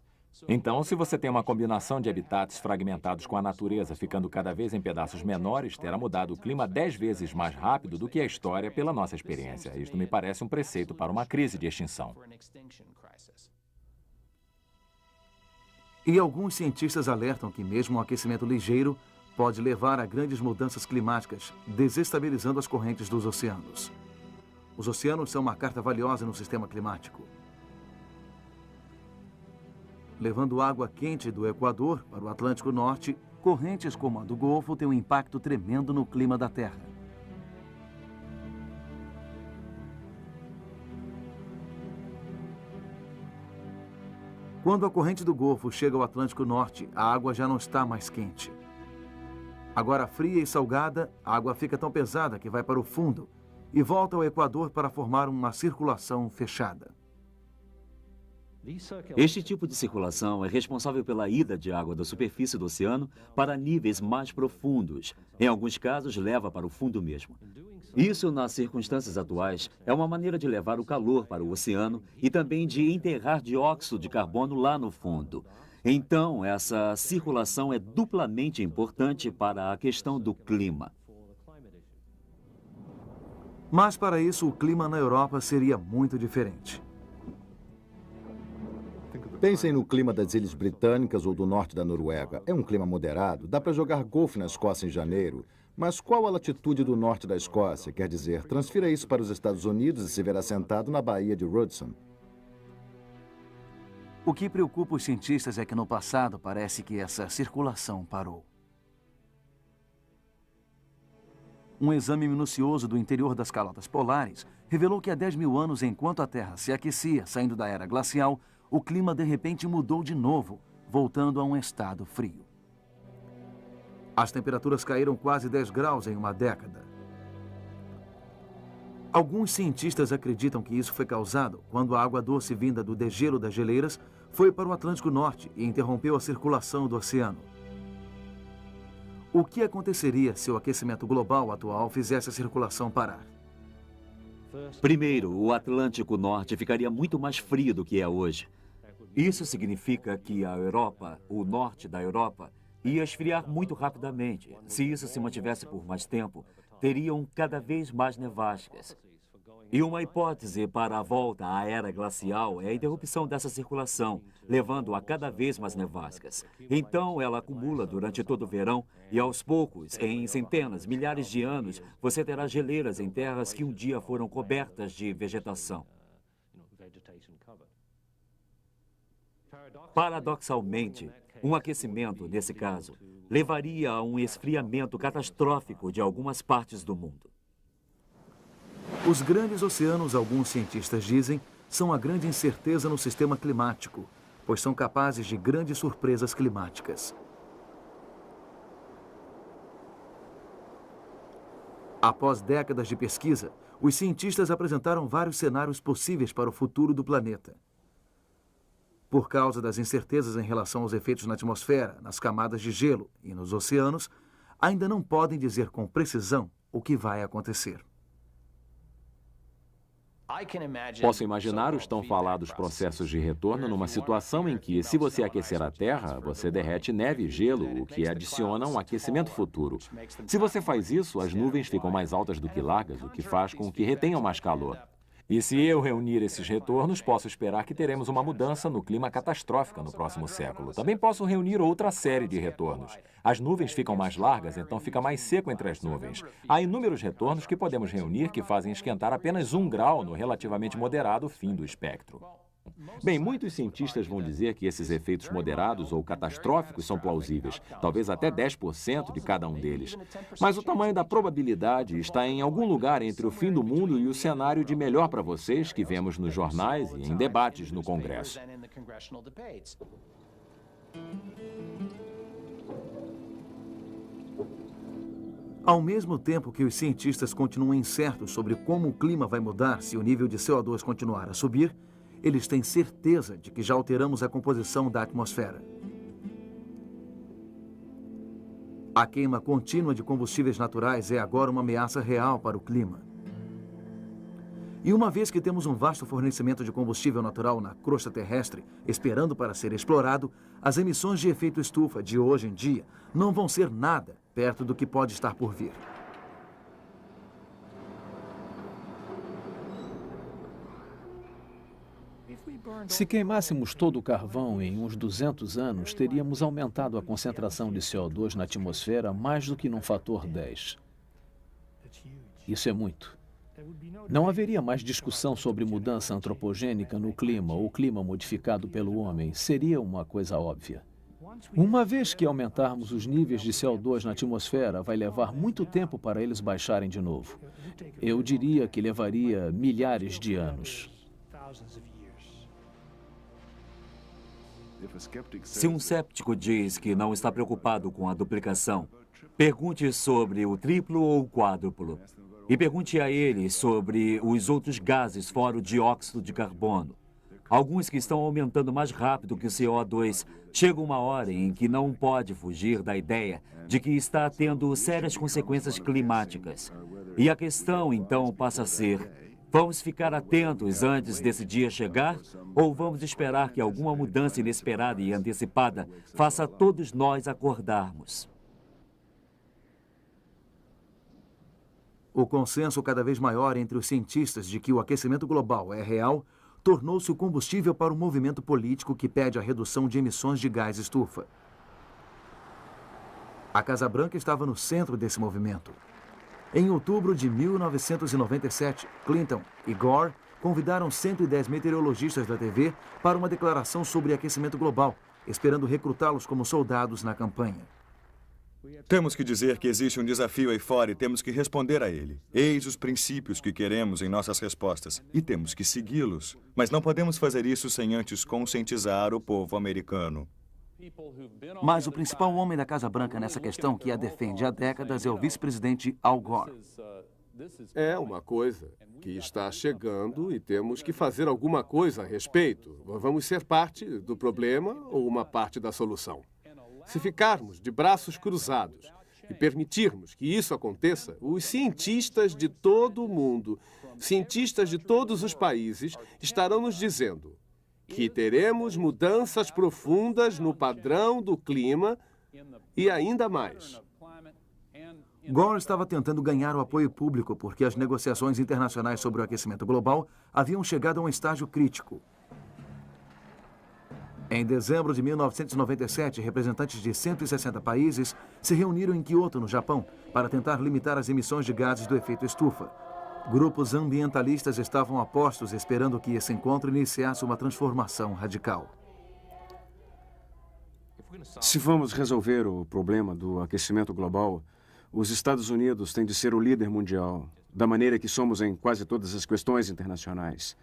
Então, se você tem uma combinação de habitats fragmentados com a natureza ficando cada vez em pedaços menores, terá mudado o clima 10 vezes mais rápido do que a história pela nossa experiência. Isto me parece um preceito para uma crise de extinção. E alguns cientistas alertam que mesmo um aquecimento ligeiro pode levar a grandes mudanças climáticas, desestabilizando as correntes dos oceanos. Os oceanos são uma carta valiosa no sistema climático. Levando água quente do Equador para o Atlântico Norte, correntes como a do Golfo têm um impacto tremendo no clima da Terra. Quando a corrente do Golfo chega ao Atlântico Norte, a água já não está mais quente. Agora fria e salgada, a água fica tão pesada que vai para o fundo e volta ao Equador para formar uma circulação fechada. Este tipo de circulação é responsável pela ida de água da superfície do oceano para níveis mais profundos. Em alguns casos, leva para o fundo mesmo. Isso, nas circunstâncias atuais, é uma maneira de levar o calor para o oceano e também de enterrar dióxido de carbono lá no fundo. Então, essa circulação é duplamente importante para a questão do clima. Mas para isso, o clima na Europa seria muito diferente. Pensem no clima das Ilhas Britânicas ou do norte da Noruega. É um clima moderado, dá para jogar golfe na Escócia em janeiro, Mas qual a latitude do norte da Escócia? Quer dizer, transfira isso para os Estados Unidos e se verá sentado na Baía de Robeson. O que preocupa os cientistas é que no passado parece que essa circulação parou. Um exame minucioso do interior das calotas polares revelou que há 10 mil anos, enquanto a Terra se aquecia, saindo da era glacial, o clima de repente mudou de novo, voltando a um estado frio. As temperaturas caíram quase 10 graus em uma década. Alguns cientistas acreditam que isso foi causado quando a água doce vinda do degelo das geleiras foi para o Atlântico Norte e interrompeu a circulação do oceano. O que aconteceria se o aquecimento global atual fizesse a circulação parar? Primeiro, o Atlântico Norte ficaria muito mais frio do que é hoje. Isso significa que a Europa, o norte da Europa, ia esfriar muito rapidamente. Se isso se mantivesse por mais tempo, teriam cada vez mais nevascas. E uma hipótese para a volta à era glacial é a interrupção dessa circulação, levando a cada vez mais nevascas. Então, ela acumula durante todo o verão e, aos poucos, em centenas, milhares de anos, você terá geleiras em terras que um dia foram cobertas de vegetação. Paradoxalmente, um aquecimento, nesse caso, levaria a um esfriamento catastrófico de algumas partes do mundo. Os grandes oceanos, alguns cientistas dizem, são a grande incerteza no sistema climático, pois são capazes de grandes surpresas climáticas. Após décadas de pesquisa, os cientistas apresentaram vários cenários possíveis para o futuro do planeta. Por causa das incertezas em relação aos efeitos na atmosfera, nas camadas de gelo e nos oceanos, ainda não podem dizer com precisão o que vai acontecer. Posso imaginar os tão falados processos de retorno numa situação em que, se você aquecer a Terra, você derrete neve e gelo, o que adiciona um aquecimento futuro. Se você faz isso, as nuvens ficam mais altas do que largas, o que faz com que retenham mais calor. E se eu reunir esses retornos, posso esperar que teremos uma mudança no clima catastrófica no próximo século. Também posso reunir outra série de retornos. As nuvens ficam mais largas, então fica mais seco entre as nuvens. Há inúmeros retornos que podemos reunir que fazem esquentar apenas 1 grau no relativamente moderado fim do espectro. Bem, muitos cientistas vão dizer que esses efeitos moderados ou catastróficos são plausíveis, talvez até 10% de cada um deles. Mas o tamanho da probabilidade está em algum lugar entre o fim do mundo e o cenário de melhor para vocês que vemos nos jornais e em debates no Congresso. Ao mesmo tempo que os cientistas continuam incertos sobre como o clima vai mudar se o nível de CO2 continuar a subir, eles têm certeza de que já alteramos a composição da atmosfera. A queima contínua de combustíveis naturais é agora uma ameaça real para o clima. E uma vez que temos um vasto fornecimento de combustível natural na crosta terrestre, esperando para ser explorado, as emissões de efeito estufa de hoje em dia não vão ser nada perto do que pode estar por vir. Se queimássemos todo o carvão em uns 200 anos, teríamos aumentado a concentração de CO2 na atmosfera mais do que num fator 10. Isso é muito. Não haveria mais discussão sobre mudança antropogênica no clima ou clima modificado pelo homem. Seria uma coisa óbvia. Uma vez que aumentarmos os níveis de CO2 na atmosfera, vai levar muito tempo para eles baixarem de novo. Eu diria que levaria milhares de anos. Se um céptico diz que não está preocupado com a duplicação, pergunte sobre o triplo ou o quádruplo. E pergunte a ele sobre os outros gases fora o dióxido de carbono. Alguns que estão aumentando mais rápido que o CO2. Chega uma hora em que não pode fugir da ideia de que está tendo sérias consequências climáticas. E a questão, então, passa a ser: vamos ficar atentos antes desse dia chegar? Ou vamos esperar que alguma mudança inesperada e antecipada faça todos nós acordarmos? O consenso cada vez maior entre os cientistas de que o aquecimento global é real tornou-se o combustível para o movimento político que pede a redução de emissões de gás estufa. A Casa Branca estava no centro desse movimento. Em outubro de 1997, Clinton e Gore convidaram 110 meteorologistas da TV para uma declaração sobre aquecimento global, esperando recrutá-los como soldados na campanha. Temos que dizer que existe um desafio aí fora e temos que responder a ele. Eis os princípios que queremos em nossas respostas e temos que segui-los. Mas não podemos fazer isso sem antes conscientizar o povo americano. Mas o principal homem da Casa Branca nessa questão, que a defende há décadas, é o vice-presidente Al Gore. É uma coisa que está chegando e temos que fazer alguma coisa a respeito. Vamos ser parte do problema ou uma parte da solução. Se ficarmos de braços cruzados e permitirmos que isso aconteça, os cientistas de todo o mundo, cientistas de todos os países, estarão nos dizendo que teremos mudanças profundas no padrão do clima e ainda mais. Gore estava tentando ganhar o apoio público porque as negociações internacionais sobre o aquecimento global haviam chegado a um estágio crítico. Em dezembro de 1997, representantes de 160 países se reuniram em Kyoto, no Japão, para tentar limitar as emissões de gases do efeito estufa. Grupos ambientalistas estavam a postos esperando que esse encontro iniciasse uma transformação radical. Se vamos resolver o problema do aquecimento global, os Estados Unidos têm de ser o líder mundial, da maneira que somos em quase todas as questões internacionais.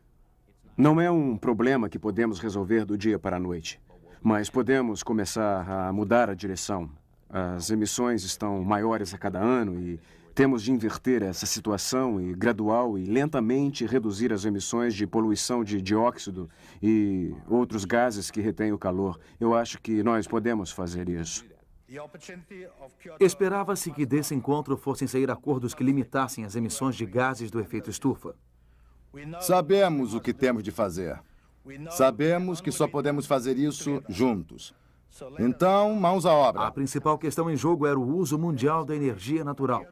Não é um problema que podemos resolver do dia para a noite, mas podemos começar a mudar a direção. As emissões estão maiores a cada ano e temos de inverter essa situação e gradual e lentamente reduzir as emissões de poluição de dióxido e outros gases que retêm o calor. Eu acho que nós podemos fazer isso. Esperava-se que desse encontro fossem sair acordos que limitassem as emissões de gases do efeito estufa. Sabemos o que temos de fazer. Sabemos que só podemos fazer isso juntos. Então, mãos à obra. A principal questão em jogo era o uso mundial da energia natural.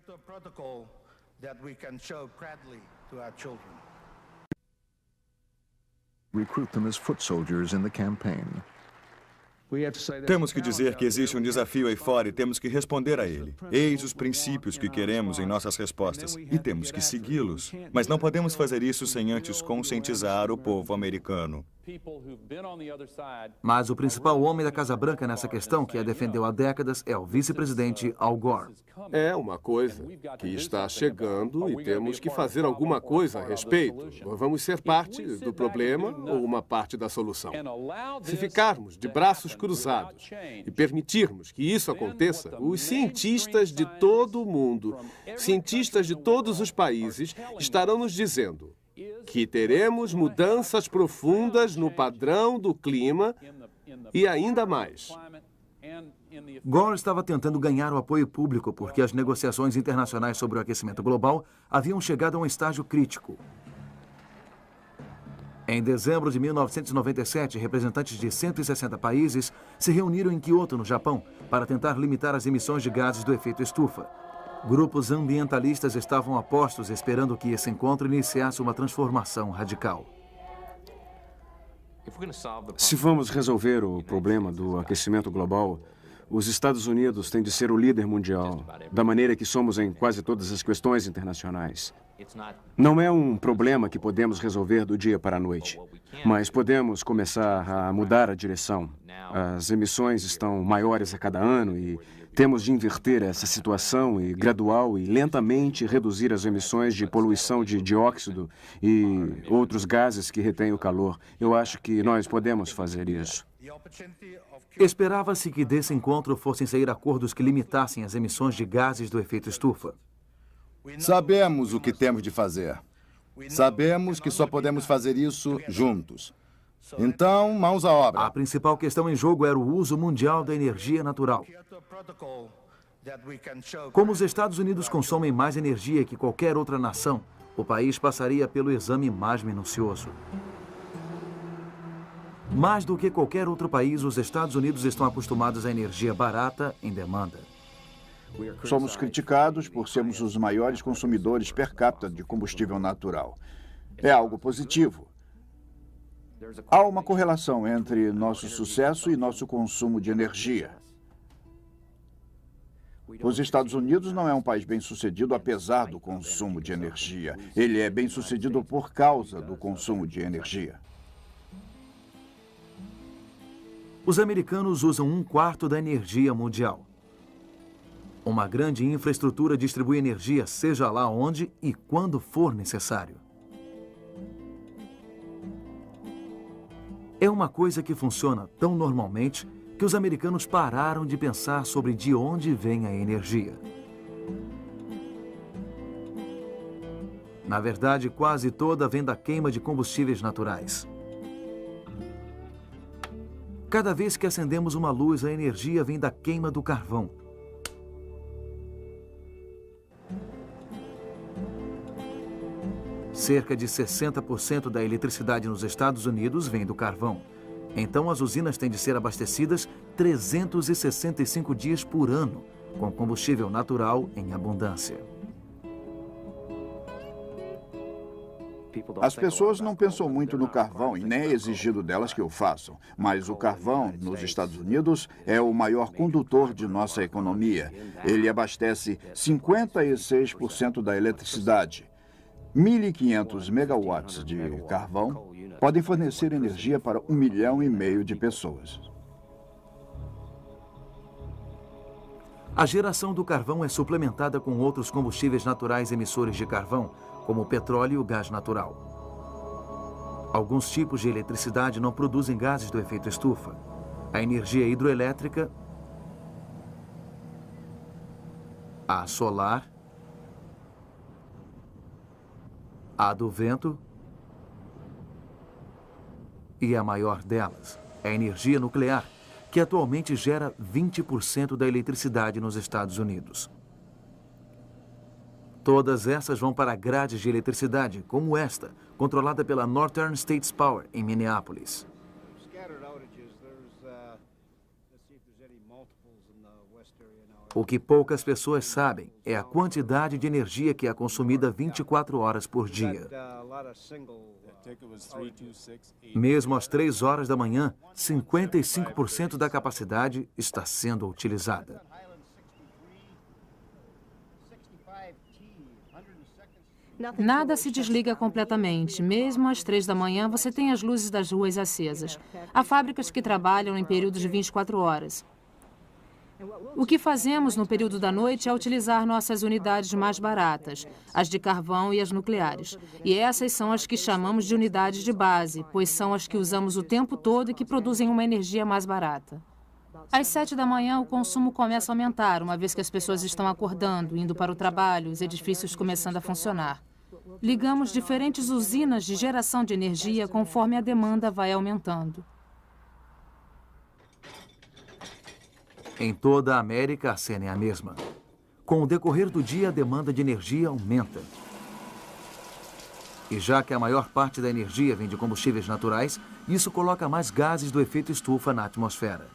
Recruit them as foot soldiers in the campaign. Temos que dizer que existe um desafio aí fora e temos que responder a ele. Eis os princípios que queremos em nossas respostas e temos que segui-los. Mas não podemos fazer isso sem antes conscientizar o povo americano. Mas o principal homem da Casa Branca nessa questão, que a defendeu há décadas, é o vice-presidente Al Gore. É uma coisa que está chegando e temos que fazer alguma coisa a respeito. Vamos ser parte do problema ou uma parte da solução. Se ficarmos de braços cruzados e permitirmos que isso aconteça, os cientistas de todo o mundo, cientistas de todos os países, estarão nos dizendo que teremos mudanças profundas no padrão do clima e ainda mais. Gore estava tentando ganhar o apoio público porque as negociações internacionais sobre o aquecimento global haviam chegado a um estágio crítico. Em dezembro de 1997, representantes de 160 países se reuniram em Kyoto, no Japão, para tentar limitar as emissões de gases do efeito estufa. Grupos ambientalistas estavam a postos esperando que esse encontro iniciasse uma transformação radical. Se vamos resolver o problema do aquecimento global, os Estados Unidos têm de ser o líder mundial, da maneira que somos em quase todas as questões internacionais. Não é um problema que podemos resolver do dia para a noite, mas podemos começar a mudar a direção. As emissões estão maiores a cada ano e temos de inverter essa situação e gradual e lentamente reduzir as emissões de poluição de dióxido e outros gases que retêm o calor. Eu acho que nós podemos fazer isso. Esperava-se que desse encontro fossem sair acordos que limitassem as emissões de gases do efeito estufa. Sabemos o que temos de fazer. Sabemos que só podemos fazer isso juntos. Então, mãos à obra. A principal questão em jogo era o uso mundial da energia natural. Como os Estados Unidos consomem mais energia que qualquer outra nação, o país passaria pelo exame mais minucioso. Mais do que qualquer outro país, os Estados Unidos estão acostumados à energia barata em demanda. Somos criticados por sermos os maiores consumidores per capita de combustível natural. É algo positivo. Há uma correlação entre nosso sucesso e nosso consumo de energia. Os Estados Unidos não é um país bem-sucedido apesar do consumo de energia. Ele é bem-sucedido por causa do consumo de energia. Os americanos usam 1/4 da energia mundial. Uma grande infraestrutura distribui energia, seja lá onde e quando for necessário. É uma coisa que funciona tão normalmente que os americanos pararam de pensar sobre de onde vem a energia. Na verdade, quase toda vem da queima de combustíveis naturais. Cada vez que acendemos uma luz, a energia vem da queima do carvão. Cerca de 60% da eletricidade nos Estados Unidos vem do carvão. Então, as usinas têm de ser abastecidas 365 dias por ano, com combustível natural em abundância. As pessoas não pensam muito no carvão e nem é exigido delas que o façam. Mas o carvão, nos Estados Unidos, é o maior condutor de nossa economia. Ele abastece 56% da eletricidade. 1.500 megawatts de carvão podem fornecer energia para 1,5 milhão de pessoas. A geração do carvão é suplementada com outros combustíveis naturais emissores de carvão, como o petróleo e o gás natural. Alguns tipos de eletricidade não produzem gases do efeito estufa. A energia hidroelétrica, a solar, a do vento e a maior delas, a energia nuclear, que atualmente gera 20% da eletricidade nos Estados Unidos. Todas essas vão para grades de eletricidade, como esta, controlada pela Northern States Power, em Minneapolis. O que poucas pessoas sabem é a quantidade de energia que é consumida 24 horas por dia. Mesmo às 3 horas da manhã, 55% da capacidade está sendo utilizada. Nada se desliga completamente. Mesmo às 3 da manhã, você tem as luzes das ruas acesas. Há fábricas que trabalham em períodos de 24 horas. O que fazemos no período da noite é utilizar nossas unidades mais baratas, as de carvão e as nucleares. E essas são as que chamamos de unidades de base, pois são as que usamos o tempo todo e que produzem uma energia mais barata. Às 7 da manhã, o consumo começa a aumentar, uma vez que as pessoas estão acordando, indo para o trabalho, os edifícios começando a funcionar. Ligamos diferentes usinas de geração de energia conforme a demanda vai aumentando. Em toda a América, a cena é a mesma. Com o decorrer do dia, a demanda de energia aumenta. E já que a maior parte da energia vem de combustíveis naturais, isso coloca mais gases do efeito estufa na atmosfera.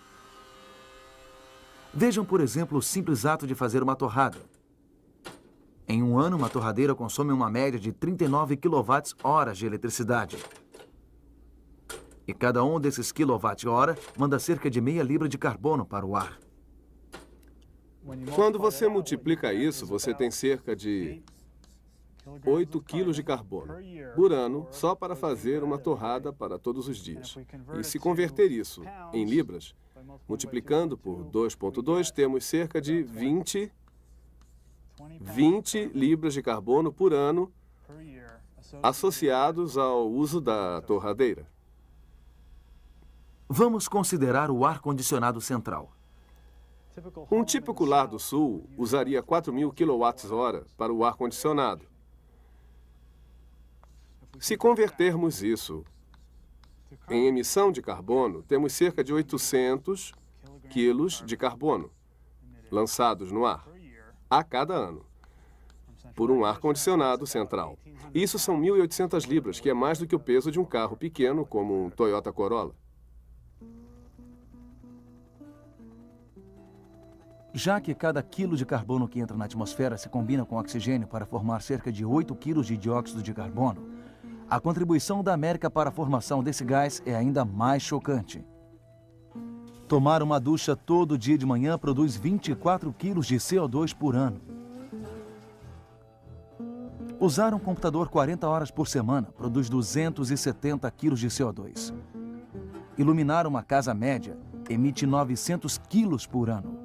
Vejam, por exemplo, o simples ato de fazer uma torrada. Em um ano, uma torradeira consome uma média de 39 kWh de eletricidade. E cada um desses kWh manda cerca de meia libra de carbono para o ar. Quando você multiplica isso, você tem cerca de 8 quilos de carbono por ano só para fazer uma torrada para todos os dias. E se converter isso em libras, multiplicando por 2,2, temos cerca de 20 libras de carbono por ano associados ao uso da torradeira. Vamos considerar o ar-condicionado central. Um típico lar do sul usaria 4.000 kWh para o ar-condicionado. Se convertermos isso em emissão de carbono, temos cerca de 800 quilos de carbono lançados no ar a cada ano por um ar-condicionado central. Isso são 1.800 libras, que é mais do que o peso de um carro pequeno como um Toyota Corolla. Já que cada quilo de carbono que entra na atmosfera se combina com oxigênio para formar cerca de 8 quilos de dióxido de carbono, a contribuição da América para a formação desse gás é ainda mais chocante. Tomar uma ducha todo dia de manhã produz 24 quilos de CO2 por ano. Usar um computador 40 horas por semana produz 270 quilos de CO2. Iluminar uma casa média emite 900 quilos por ano.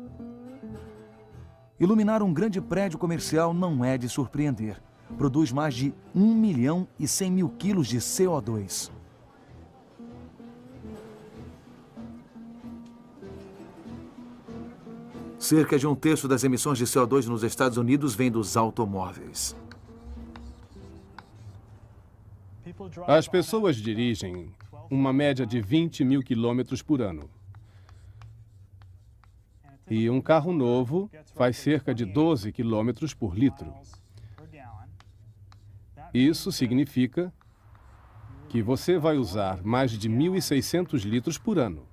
Iluminar um grande prédio comercial não é de surpreender. Produz mais de 1.100.000 quilos de CO2. Cerca de 1/3 das emissões de CO2 nos Estados Unidos vem dos automóveis. As pessoas dirigem uma média de 20 mil quilômetros por ano. E um carro novo faz cerca de 12 quilômetros por litro. Isso significa que você vai usar mais de 1.600 litros por ano.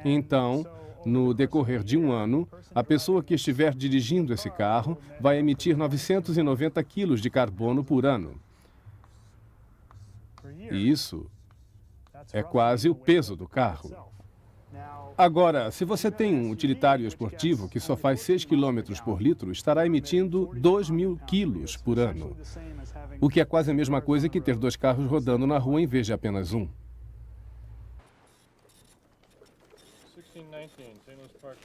Então, no decorrer de um ano, a pessoa que estiver dirigindo esse carro vai emitir 990 quilos de carbono por ano. E isso é quase o peso do carro. Agora, se você tem um utilitário esportivo que só faz 6 quilômetros por litro, estará emitindo 2.000 quilos por ano. O que é quase a mesma coisa que ter 2 carros rodando na rua em vez de apenas um.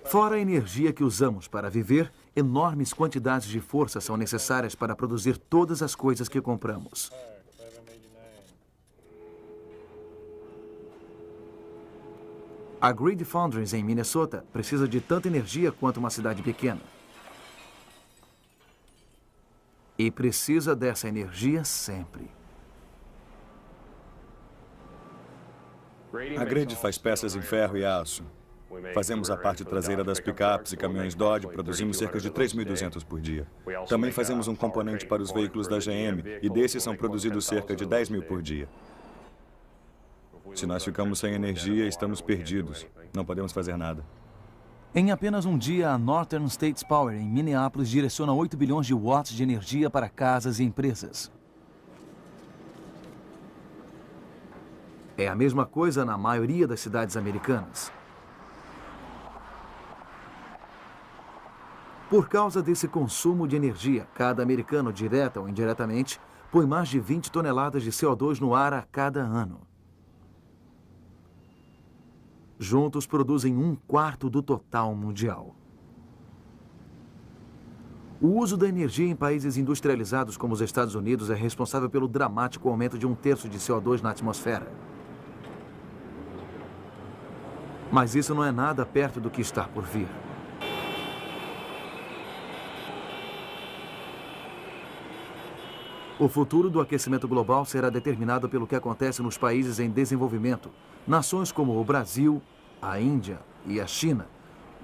Fora a energia que usamos para viver, enormes quantidades de força são necessárias para produzir todas as coisas que compramos. A Grid Foundries, em Minnesota, precisa de tanta energia quanto uma cidade pequena. E precisa dessa energia sempre. A Grid faz peças em ferro e aço. Fazemos a parte traseira das picapes e caminhões Dodge, produzimos cerca de 3.200 por dia. Também fazemos um componente para os veículos da GM, e desses são produzidos cerca de 10.000 por dia. Se nós ficamos sem energia, estamos perdidos. Não podemos fazer nada. Em apenas um dia, a Northern States Power, em Minneapolis, direciona 8 bilhões de watts de energia para casas e empresas. É a mesma coisa na maioria das cidades americanas. Por causa desse consumo de energia, cada americano, direta ou indiretamente, põe mais de 20 toneladas de CO2 no ar a cada ano. Juntos produzem 1/4 do total mundial. O uso da energia em países industrializados como os Estados Unidos é responsável pelo dramático aumento de 1/3 de CO2 na atmosfera. Mas isso não é nada perto do que está por vir. O futuro do aquecimento global será determinado pelo que acontece nos países em desenvolvimento, nações como o Brasil, a Índia e a China,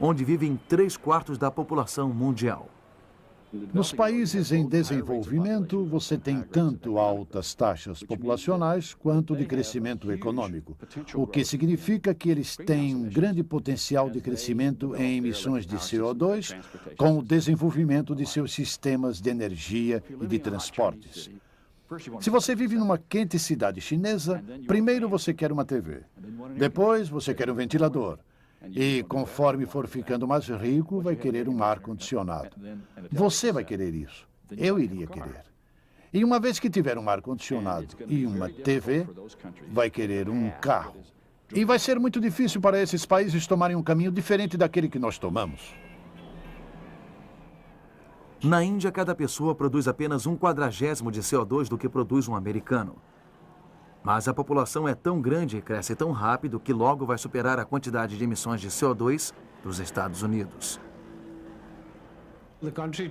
onde vivem 3/4 da população mundial. Nos países em desenvolvimento, você tem tanto altas taxas populacionais quanto de crescimento econômico, o que significa que eles têm um grande potencial de crescimento em emissões de CO2 com o desenvolvimento de seus sistemas de energia e de transportes. Se você vive numa quente cidade chinesa, primeiro você quer uma TV, depois você quer um ventilador. E conforme for ficando mais rico, vai querer um ar-condicionado. Você vai querer isso. Eu iria querer. E uma vez que tiver um ar-condicionado e uma TV, vai querer um carro. E vai ser muito difícil para esses países tomarem um caminho diferente daquele que nós tomamos. Na Índia, cada pessoa produz apenas 1/40 de CO2 do que produz um americano. Mas a população é tão grande e cresce tão rápido que logo vai superar a quantidade de emissões de CO2 dos Estados Unidos.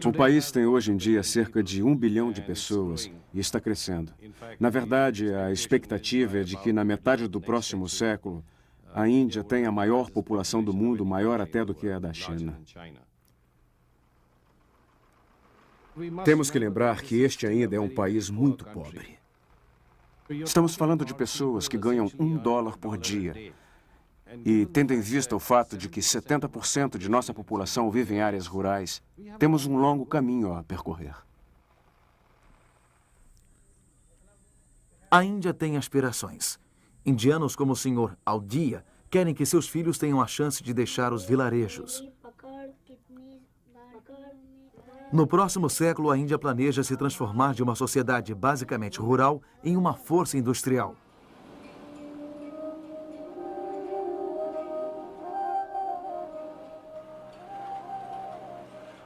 O país tem hoje em dia cerca de 1 bilhão de pessoas e está crescendo. Na verdade, a expectativa é de que na metade do próximo século, a Índia tenha a maior população do mundo, maior até do que a da China. Temos que lembrar que este ainda é um país muito pobre. Estamos falando de pessoas que ganham $1 por dia. E, tendo em vista o fato de que 70% de nossa população vive em áreas rurais, temos um longo caminho a percorrer. A Índia tem aspirações. Indianos como o Sr. Aldia querem que seus filhos tenham a chance de deixar os vilarejos. No próximo século, a Índia planeja se transformar de uma sociedade basicamente rural em uma força industrial.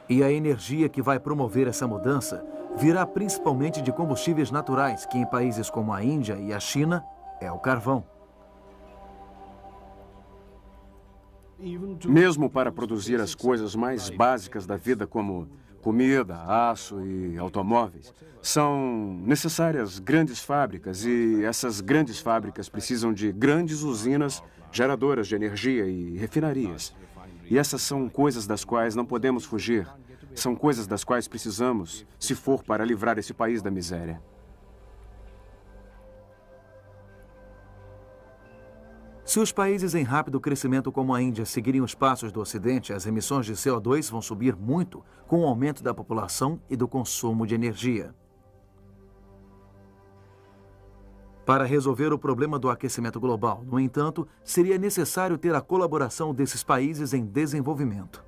E a energia que vai promover essa mudança virá principalmente de combustíveis naturais, que em países como a Índia e a China é o carvão. Mesmo para produzir as coisas mais básicas da vida, como comida, aço e automóveis, são necessárias grandes fábricas, e essas grandes fábricas precisam de grandes usinas geradoras de energia e refinarias. E essas são coisas das quais não podemos fugir. São coisas das quais precisamos, se for para livrar esse país da miséria. Se os países em rápido crescimento como a Índia seguirem os passos do Ocidente, as emissões de CO2 vão subir muito com o aumento da população e do consumo de energia. Para resolver o problema do aquecimento global, no entanto, seria necessário ter a colaboração desses países em desenvolvimento.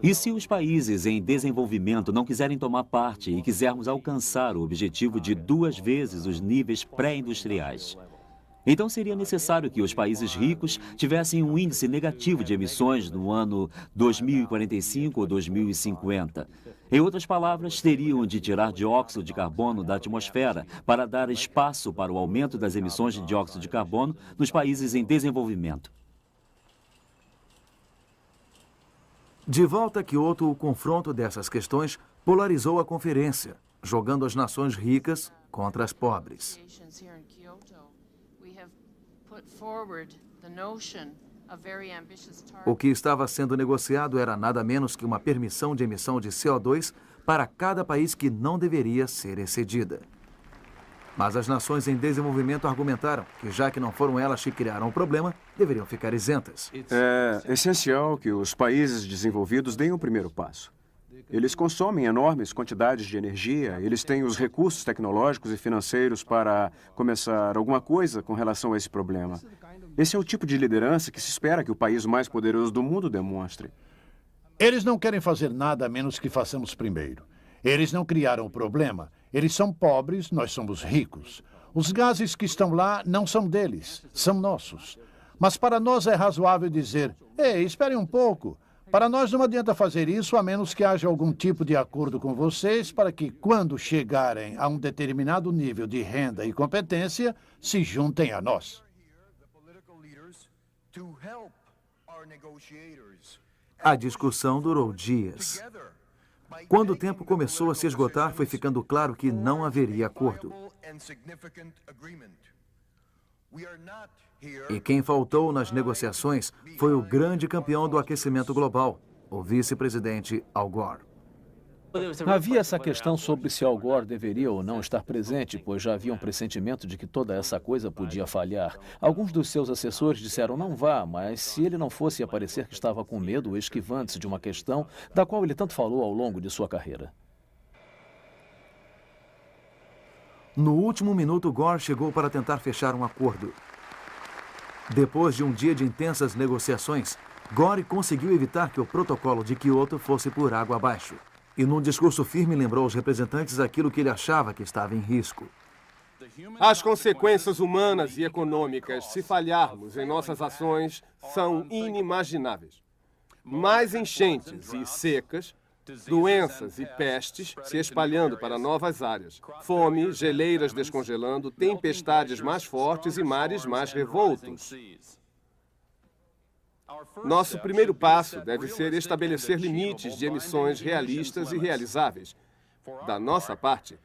E se os países em desenvolvimento não quiserem tomar parte e quisermos alcançar o objetivo de 2 vezes os níveis pré-industriais? Então seria necessário que os países ricos tivessem um índice negativo de emissões no ano 2045 ou 2050. Em outras palavras, teriam de tirar dióxido de carbono da atmosfera para dar espaço para o aumento das emissões de dióxido de carbono nos países em desenvolvimento. De volta a Kyoto, o confronto dessas questões polarizou a conferência, jogando as nações ricas contra as pobres. O que estava sendo negociado era nada menos que uma permissão de emissão de CO2 para cada país que não deveria ser excedida. Mas as nações em desenvolvimento argumentaram que, já que não foram elas que criaram o problema, deveriam ficar isentas. É essencial que os países desenvolvidos deem o primeiro passo. Eles consomem enormes quantidades de energia, eles têm os recursos tecnológicos e financeiros para começar alguma coisa com relação a esse problema. Esse é o tipo de liderança que se espera que o país mais poderoso do mundo demonstre. Eles não querem fazer nada a menos que façamos primeiro. Eles não criaram o problema. Eles são pobres, nós somos ricos. Os gases que estão lá não são deles, são nossos. Mas para nós é razoável dizer, ei, esperem um pouco. Para nós não adianta fazer isso a menos que haja algum tipo de acordo com vocês para que, quando chegarem a um determinado nível de renda e competência, se juntem a nós. A discussão durou dias. Quando o tempo começou a se esgotar, foi ficando claro que não haveria acordo. E quem faltou nas negociações foi o grande campeão do aquecimento global, o vice-presidente Al Gore. Havia essa questão sobre se Al Gore deveria ou não estar presente, pois já havia um pressentimento de que toda essa coisa podia falhar. Alguns dos seus assessores disseram não vá, mas se ele não fosse, ia parecer que estava com medo ou esquivando-se de uma questão da qual ele tanto falou ao longo de sua carreira. No último minuto, Gore chegou para tentar fechar um acordo. Depois de um dia de intensas negociações, Gore conseguiu evitar que o protocolo de Kyoto fosse por água abaixo. E num discurso firme lembrou aos representantes aquilo que ele achava que estava em risco. As consequências humanas e econômicas, se falharmos em nossas ações, são inimagináveis. Mais enchentes e secas, doenças e pestes se espalhando para novas áreas, fome, geleiras descongelando, tempestades mais fortes e mares mais revoltos. Nosso primeiro passo deve ser estabelecer limites de emissões realistas e realizáveis. Da nossa parte,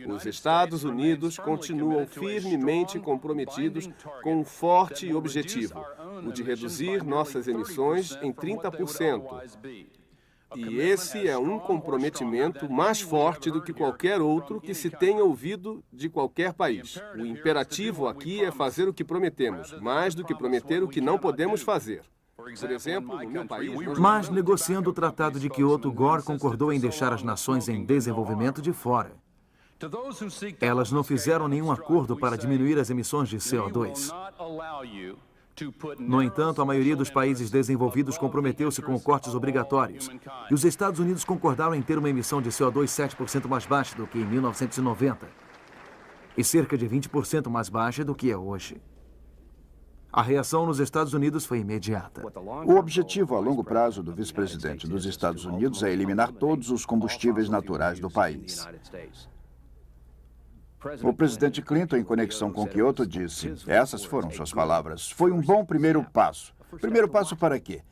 os Estados Unidos continuam firmemente comprometidos com um forte objetivo, o de reduzir nossas emissões em 30%. E esse é um comprometimento mais forte do que qualquer outro que se tenha ouvido de qualquer país. O imperativo aqui é fazer o que prometemos, mais do que prometer o que não podemos fazer. Por exemplo, no meu país... Mas, negociando o Tratado de Kyoto, Gore concordou em deixar as nações em desenvolvimento de fora. Elas não fizeram nenhum acordo para diminuir as emissões de CO2. No entanto, a maioria dos países desenvolvidos comprometeu-se com cortes obrigatórios. E os Estados Unidos concordaram em ter uma emissão de CO2 7% mais baixa do que em 1990. E cerca de 20% mais baixa do que é hoje. A reação nos Estados Unidos foi imediata. O objetivo a longo prazo do vice-presidente dos Estados Unidos é eliminar todos os combustíveis naturais do país. O presidente Clinton, em conexão com Kyoto, disse, essas foram suas palavras, foi um bom primeiro passo. Primeiro passo para quê?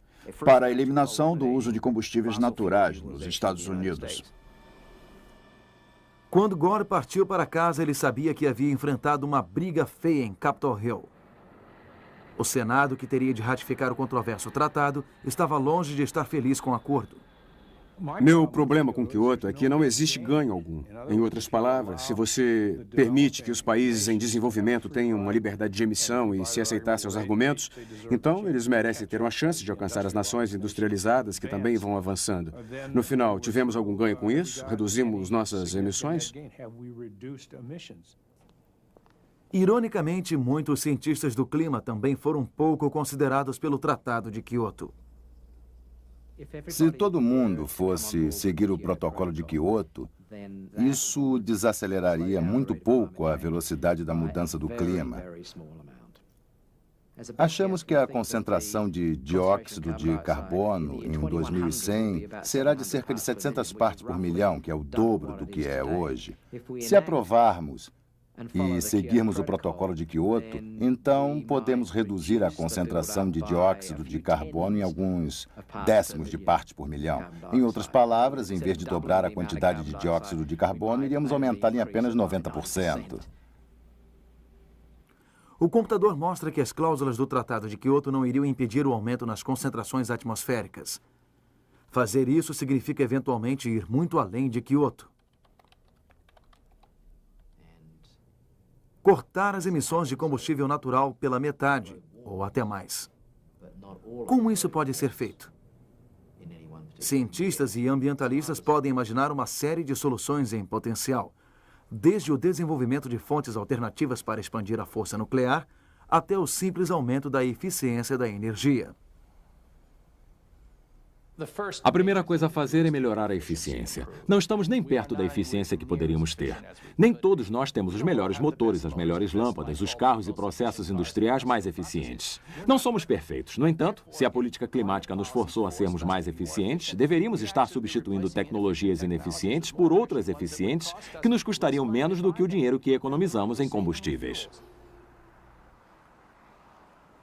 Para a eliminação do uso de combustíveis naturais nos Estados Unidos. Quando Gore partiu para casa, ele sabia que havia enfrentado uma briga feia em Capitol Hill. O Senado, que teria de ratificar o controverso tratado, estava longe de estar feliz com o acordo. Meu problema com Kyoto é que não existe ganho algum. Em outras palavras, se você permite que os países em desenvolvimento tenham uma liberdade de emissão e se aceitar seus argumentos, então eles merecem ter uma chance de alcançar as nações industrializadas que também vão avançando. No final, tivemos algum ganho com isso? Reduzimos nossas emissões? Ironicamente, muitos cientistas do clima também foram pouco considerados pelo Tratado de Kyoto. Se todo mundo fosse seguir o protocolo de Kyoto, isso desaceleraria muito pouco a velocidade da mudança do clima. Achamos que a concentração de dióxido de carbono em 2100 será de cerca de 700 partes por milhão, que é o dobro do que é hoje. Se aprovarmos e seguirmos o protocolo de Kyoto, então podemos reduzir a concentração de dióxido de carbono em alguns décimos de parte por milhão. Em outras palavras, em vez de dobrar a quantidade de dióxido de carbono, iríamos aumentar em apenas 90%. O computador mostra que as cláusulas do Tratado de Kyoto não iriam impedir o aumento nas concentrações atmosféricas. Fazer isso significa eventualmente ir muito além de Kyoto. Cortar as emissões de combustível natural pela metade, ou até mais. Como isso pode ser feito? Cientistas e ambientalistas podem imaginar uma série de soluções em potencial, desde o desenvolvimento de fontes alternativas para expandir a força nuclear, até o simples aumento da eficiência da energia. A primeira coisa a fazer é melhorar a eficiência. Não estamos nem perto da eficiência que poderíamos ter. Nem todos nós temos os melhores motores, as melhores lâmpadas, os carros e processos industriais mais eficientes. Não somos perfeitos. No entanto, se a política climática nos forçou a sermos mais eficientes, deveríamos estar substituindo tecnologias ineficientes por outras eficientes que nos custariam menos do que o dinheiro que economizamos em combustíveis.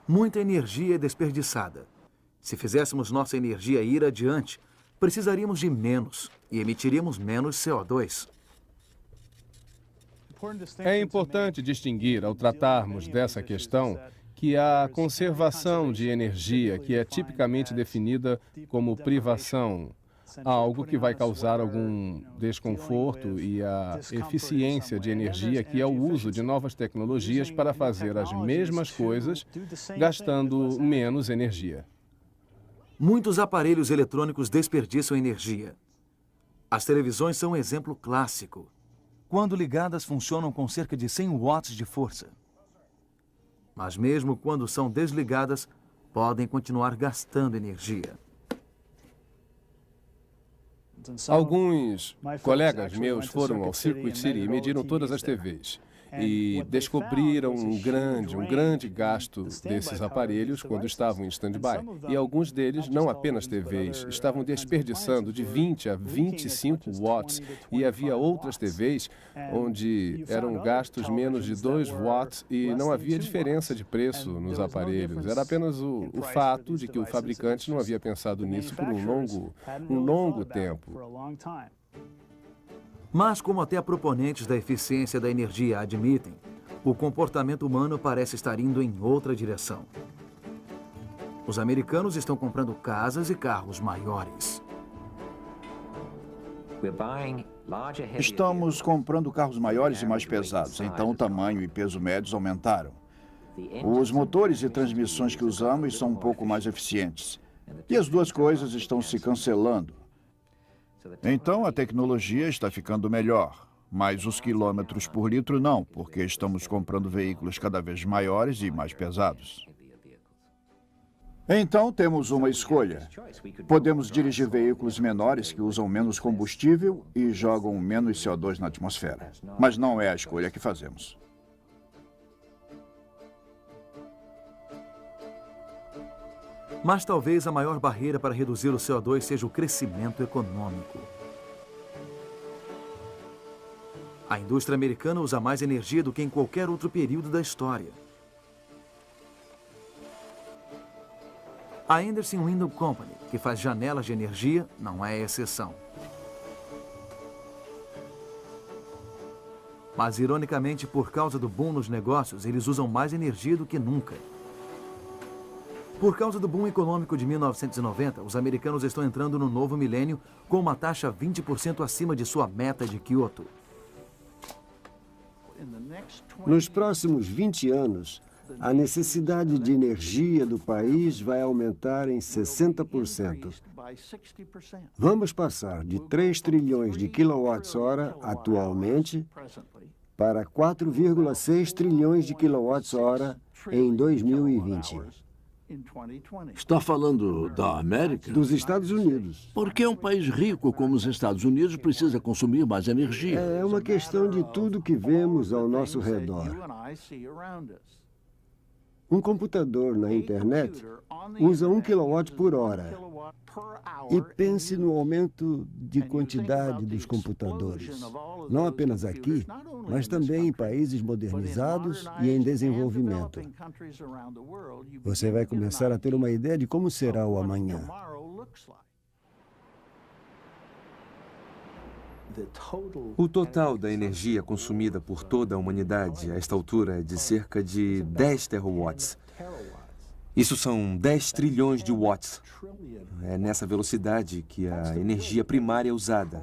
Muita energia é desperdiçada. Se fizéssemos nossa energia ir adiante, precisaríamos de menos e emitiríamos menos CO2. É importante distinguir, ao tratarmos dessa questão, que a conservação de energia, que é tipicamente definida como privação, algo que vai causar algum desconforto, e a eficiência de energia, que é o uso de novas tecnologias para fazer as mesmas coisas, gastando menos energia. Muitos aparelhos eletrônicos desperdiçam energia. As televisões são um exemplo clássico. Quando ligadas, funcionam com cerca de 100 watts de força. Mas mesmo quando são desligadas, podem continuar gastando energia. Alguns colegas meus foram ao Circuit City e mediram todas as TVs. E descobriram um grande gasto desses aparelhos quando estavam em stand-by. E alguns deles, não apenas TVs, estavam desperdiçando de 20 a 25 watts. E havia outras TVs onde eram gastos menos de 2 watts e não havia diferença de preço nos aparelhos. Era apenas o fato de que o fabricante não havia pensado nisso por um longo tempo. Mas, como até proponentes da eficiência da energia admitem, o comportamento humano parece estar indo em outra direção. Os americanos estão comprando casas e carros maiores. Estamos comprando carros maiores e mais pesados, então o tamanho e peso médios aumentaram. Os motores e transmissões que usamos são um pouco mais eficientes. E as duas coisas estão se cancelando. Então, a tecnologia está ficando melhor, mas os quilômetros por litro não, porque estamos comprando veículos cada vez maiores e mais pesados. Então, temos uma escolha. Podemos dirigir veículos menores que usam menos combustível e jogam menos CO2 na atmosfera. Mas não é a escolha que fazemos. Mas talvez a maior barreira para reduzir o CO2 seja o crescimento econômico. A indústria americana usa mais energia do que em qualquer outro período da história. A Anderson Window Company, que faz janelas de energia, não é exceção. Mas, ironicamente, por causa do boom nos negócios, eles usam mais energia do que nunca. Por causa do boom econômico de 1990, os americanos estão entrando no novo milênio com uma taxa 20% acima de sua meta de Kyoto. Nos próximos 20 anos, a necessidade de energia do país vai aumentar em 60%. Vamos passar de 3 trilhões de quilowatts-hora atualmente para 4,6 trilhões de quilowatts-hora em 2020. Está falando da América? Dos Estados Unidos. Por que um país rico como os Estados Unidos precisa consumir mais energia? É uma questão de tudo que vemos ao nosso redor. Um computador na internet usa 1 kW por hora. E pense no aumento de quantidade dos computadores. Não apenas aqui, mas também em países modernizados e em desenvolvimento. Você vai começar a ter uma ideia de como será o amanhã. O total da energia consumida por toda a humanidade a esta altura é de cerca de 10 terawatts. Isso são 10 trilhões de watts. É nessa velocidade que a energia primária é usada.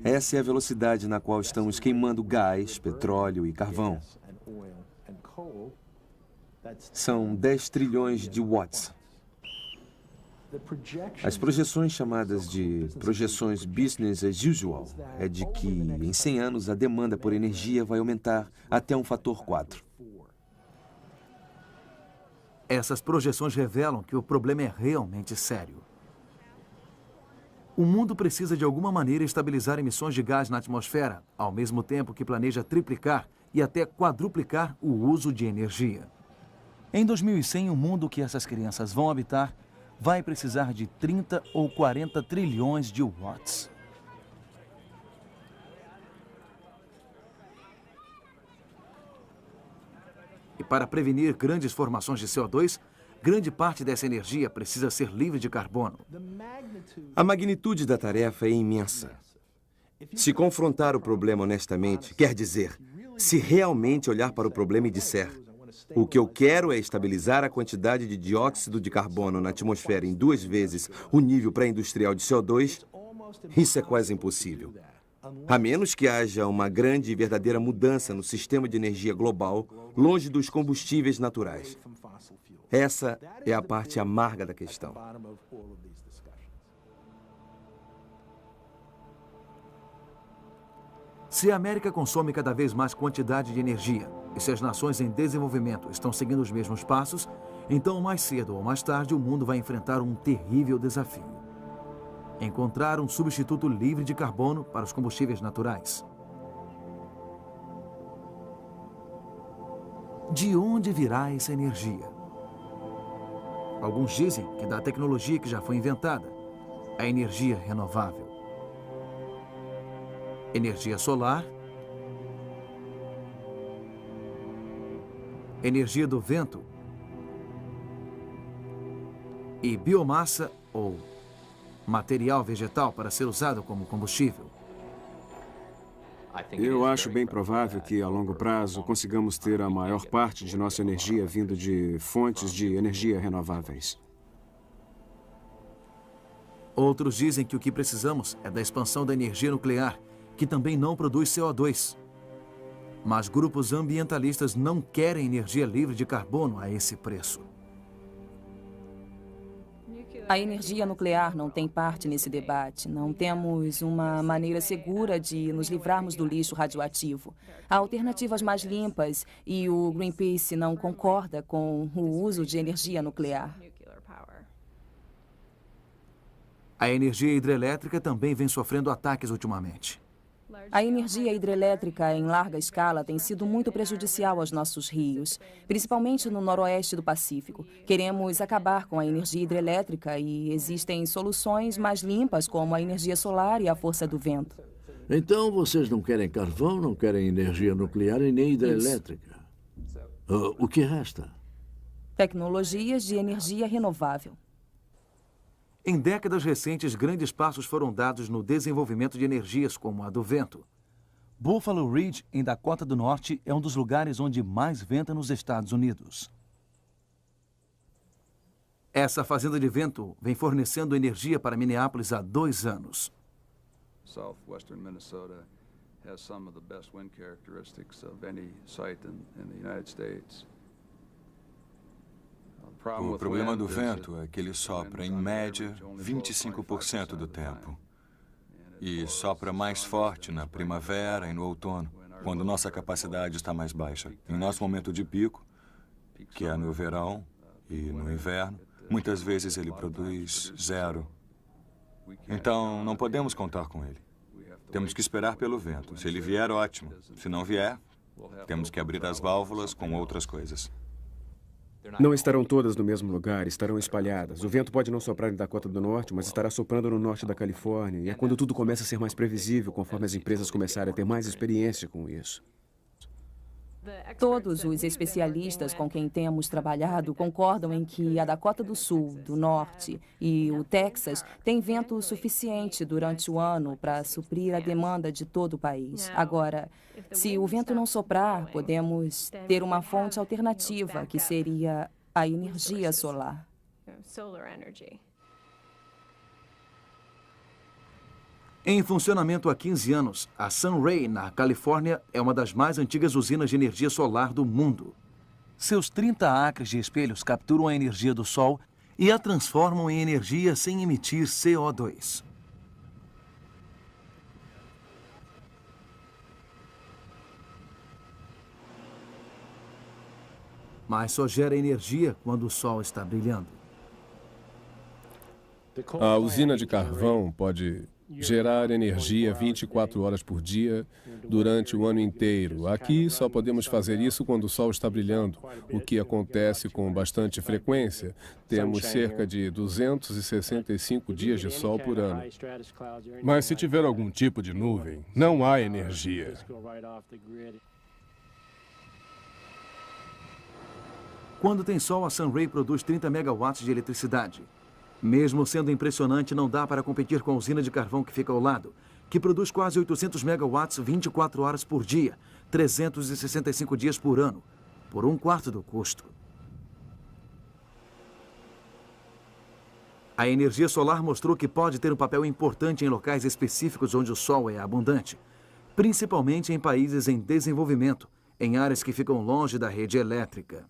Essa é a velocidade na qual estamos queimando gás, petróleo e carvão. São 10 trilhões de watts. As projeções chamadas de projeções business as usual é de que em 100 anos a demanda por energia vai aumentar até um fator 4. Essas projeções revelam que o problema é realmente sério. O mundo precisa de alguma maneira estabilizar emissões de gás na atmosfera, ao mesmo tempo que planeja triplicar e até quadruplicar o uso de energia. Em 2100, o mundo que essas crianças vão habitar vai precisar de 30 ou 40 trilhões de watts. E para prevenir grandes formações de CO2, grande parte dessa energia precisa ser livre de carbono. A magnitude da tarefa é imensa. Se confrontar o problema honestamente, quer dizer, se realmente olhar para o problema e disser: o que eu quero é estabilizar a quantidade de dióxido de carbono na atmosfera em 2 vezes o nível pré-industrial de CO2, isso é quase impossível. A menos que haja uma grande e verdadeira mudança no sistema de energia global, longe dos combustíveis naturais. Essa é a parte amarga da questão. Se a América consome cada vez mais quantidade de energia e se as nações em desenvolvimento estão seguindo os mesmos passos, então mais cedo ou mais tarde o mundo vai enfrentar um terrível desafio: encontrar um substituto livre de carbono para os combustíveis naturais. De onde virá essa energia? Alguns dizem que da tecnologia que já foi inventada, a energia renovável. Energia solar, energia do vento e biomassa ou material vegetal para ser usado como combustível. Eu acho bem provável que, a longo prazo, consigamos ter a maior parte de nossa energia vindo de fontes de energia renováveis. Outros dizem que o que precisamos é da expansão da energia nuclear, que também não produz CO2. Mas grupos ambientalistas não querem energia livre de carbono a esse preço. A energia nuclear não tem parte nesse debate. Não temos uma maneira segura de nos livrarmos do lixo radioativo. Há alternativas mais limpas e o Greenpeace não concorda com o uso de energia nuclear. A energia hidrelétrica também vem sofrendo ataques ultimamente. A energia hidrelétrica em larga escala tem sido muito prejudicial aos nossos rios, principalmente no noroeste do Pacífico. Queremos acabar com a energia hidrelétrica e existem soluções mais limpas, como a energia solar e a força do vento. Então, vocês não querem carvão, não querem energia nuclear e nem hidrelétrica. O que resta? Tecnologias de energia renovável. Em décadas recentes, grandes passos foram dados no desenvolvimento de energias como a do vento. Buffalo Ridge, em Dakota do Norte, é um dos lugares onde mais venta nos Estados Unidos. Essa fazenda de vento vem fornecendo energia para Minneapolis há 2 anos. Southwestern Minnesota has some of the best wind characteristics of any site in the United States. O problema do vento é que ele sopra, em média, 25% do tempo. E sopra mais forte na primavera e no outono, quando nossa capacidade está mais baixa. Em nosso momento de pico, que é no verão e no inverno, muitas vezes ele produz 0. Então, não podemos contar com ele. Temos que esperar pelo vento. Se ele vier, ótimo. Se não vier, temos que abrir as válvulas com outras coisas. Não estarão todas no mesmo lugar, estarão espalhadas. O vento pode não soprar em Dakota do Norte, mas estará soprando no norte da Califórnia. E é quando tudo começa a ser mais previsível, conforme as empresas começarem a ter mais experiência com isso. Todos os especialistas com quem temos trabalhado concordam em que a Dakota do Sul, do Norte e o Texas têm vento suficiente durante o ano para suprir a demanda de todo o país. Agora, se o vento não soprar, podemos ter uma fonte alternativa, que seria a energia solar. Em funcionamento há 15 anos, a Sunray, na Califórnia, é uma das mais antigas usinas de energia solar do mundo. Seus 30 acres de espelhos capturam a energia do sol e a transformam em energia sem emitir CO2. Mas só gera energia quando o sol está brilhando. A usina de carvão pode gerar energia 24 horas por dia durante o ano inteiro. Aqui só podemos fazer isso quando o sol está brilhando, o que acontece com bastante frequência. Temos cerca de 265 dias de sol por ano. Mas se tiver algum tipo de nuvem, não há energia. Quando tem sol, a Sunray produz 30 megawatts de eletricidade. Mesmo sendo impressionante, não dá para competir com a usina de carvão que fica ao lado, que produz quase 800 megawatts 24 horas por dia, 365 dias por ano, por 1/4 do custo. A energia solar mostrou que pode ter um papel importante em locais específicos onde o sol é abundante, principalmente em países em desenvolvimento, em áreas que ficam longe da rede elétrica.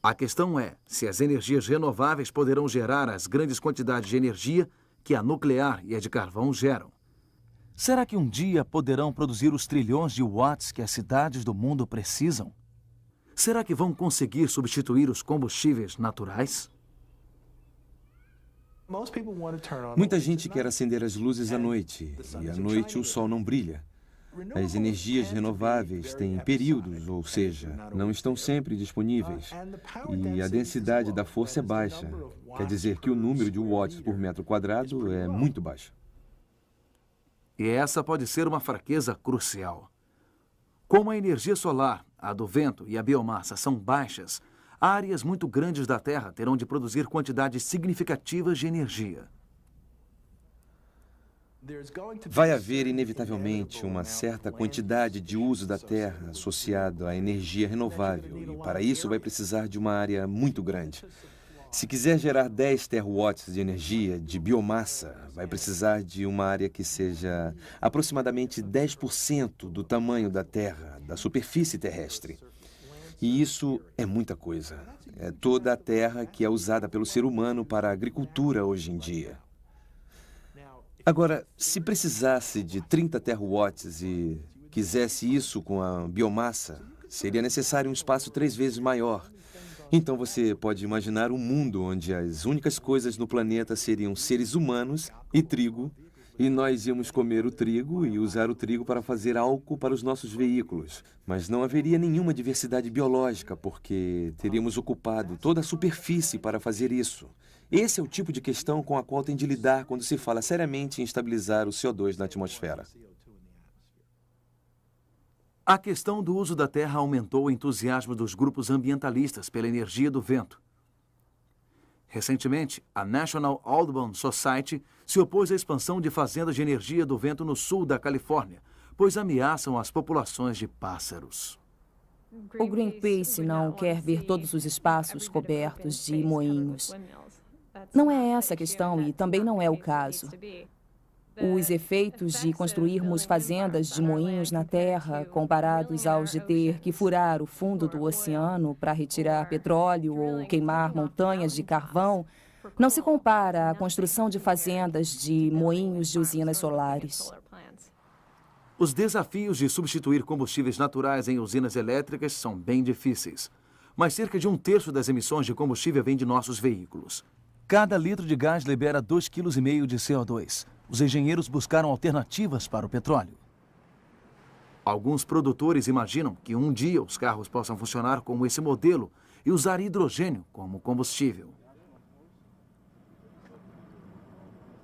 A questão é se as energias renováveis poderão gerar as grandes quantidades de energia que a nuclear e a de carvão geram. Será que um dia poderão produzir os trilhões de watts que as cidades do mundo precisam? Será que vão conseguir substituir os combustíveis naturais? Muita gente quer acender as luzes à noite, e à noite o sol não brilha. As energias renováveis têm períodos, ou seja, não estão sempre disponíveis. E a densidade da força é baixa. Quer dizer que o número de watts por metro quadrado é muito baixo. E essa pode ser uma fraqueza crucial. Como a energia solar, a do vento e a biomassa são baixas, áreas muito grandes da Terra terão de produzir quantidades significativas de energia. Vai haver, inevitavelmente, uma certa quantidade de uso da Terra associado à energia renovável, e para isso vai precisar de uma área muito grande. Se quiser gerar 10 terawatts de energia de biomassa, vai precisar de uma área que seja aproximadamente 10% do tamanho da Terra, da superfície terrestre. E isso é muita coisa. É toda a terra que é usada pelo ser humano para a agricultura hoje em dia. Agora, se precisasse de 30 terawatts e quisesse isso com a biomassa, seria necessário um espaço 3 vezes maior. Então você pode imaginar um mundo onde as únicas coisas no planeta seriam seres humanos e trigo, e nós íamos comer o trigo e usar o trigo para fazer álcool para os nossos veículos. Mas não haveria nenhuma diversidade biológica, porque teríamos ocupado toda a superfície para fazer isso. Esse é o tipo de questão com a qual tem de lidar quando se fala seriamente em estabilizar o CO2 na atmosfera. A questão do uso da terra aumentou o entusiasmo dos grupos ambientalistas pela energia do vento. Recentemente, a National Audubon Society se opôs à expansão de fazendas de energia do vento no sul da Califórnia, pois ameaçam as populações de pássaros. O Greenpeace não quer ver todos os espaços cobertos de moinhos. Não é essa a questão e também não é o caso. Os efeitos de construirmos fazendas de moinhos na terra, comparados aos de ter que furar o fundo do oceano para retirar petróleo ou queimar montanhas de carvão, não se compara à construção de fazendas de moinhos de usinas solares. Os desafios de substituir combustíveis naturais em usinas elétricas são bem difíceis, mas cerca de 1/3 das emissões de combustível vem de nossos veículos. Cada litro de gás libera 2,5 kg de CO2. Os engenheiros buscaram alternativas para o petróleo. Alguns produtores imaginam que um dia os carros possam funcionar como esse modelo e usar hidrogênio como combustível.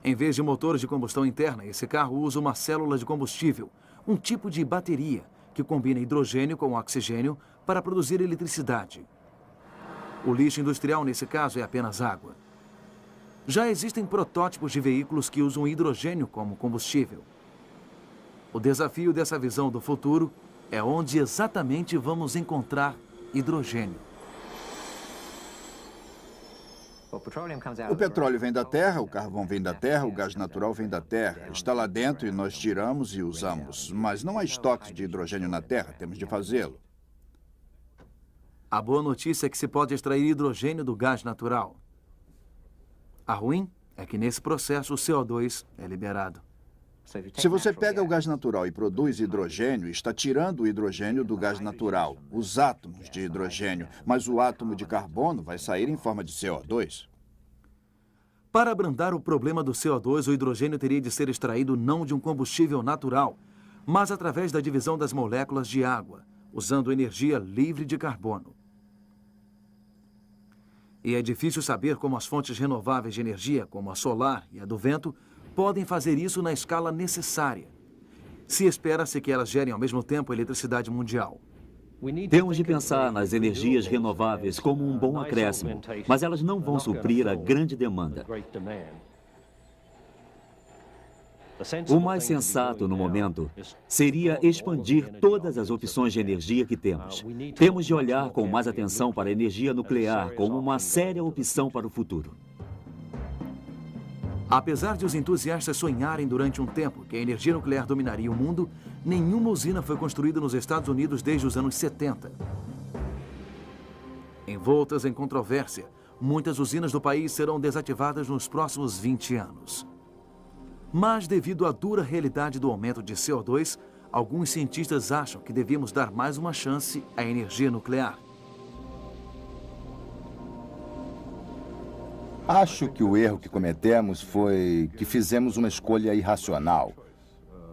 Em vez de motores de combustão interna, esse carro usa uma célula de combustível, um tipo de bateria que combina hidrogênio com oxigênio para produzir eletricidade. O lixo industrial, nesse caso, é apenas água. Já existem protótipos de veículos que usam hidrogênio como combustível. O desafio dessa visão do futuro é onde exatamente vamos encontrar hidrogênio. O petróleo vem da terra, o carvão vem da terra, o gás natural vem da terra. Está lá dentro e nós tiramos e usamos. Mas não há estoques de hidrogênio na terra, temos de fazê-lo. A boa notícia é que se pode extrair hidrogênio do gás natural. A ruim é que nesse processo o CO2 é liberado. Se você pega o gás natural e produz hidrogênio, está tirando o hidrogênio do gás natural, os átomos de hidrogênio, mas o átomo de carbono vai sair em forma de CO2. Para abrandar o problema do CO2, o hidrogênio teria de ser extraído não de um combustível natural, mas através da divisão das moléculas de água, usando energia livre de carbono. E é difícil saber como as fontes renováveis de energia, como a solar e a do vento, podem fazer isso na escala necessária. Se espera-se que elas gerem ao mesmo tempo a eletricidade mundial. Temos de pensar nas energias renováveis como um bom acréscimo, mas elas não vão suprir a grande demanda. O mais sensato no momento seria expandir todas as opções de energia que temos. Temos de olhar com mais atenção para a energia nuclear como uma séria opção para o futuro. Apesar de os entusiastas sonharem durante um tempo que a energia nuclear dominaria o mundo, nenhuma usina foi construída nos Estados Unidos desde os anos 70. Envoltas em controvérsia, muitas usinas do país serão desativadas nos próximos 20 anos. Mas, devido à dura realidade do aumento de CO2, alguns cientistas acham que devíamos dar mais uma chance à energia nuclear. Acho que o erro que cometemos foi que fizemos uma escolha irracional.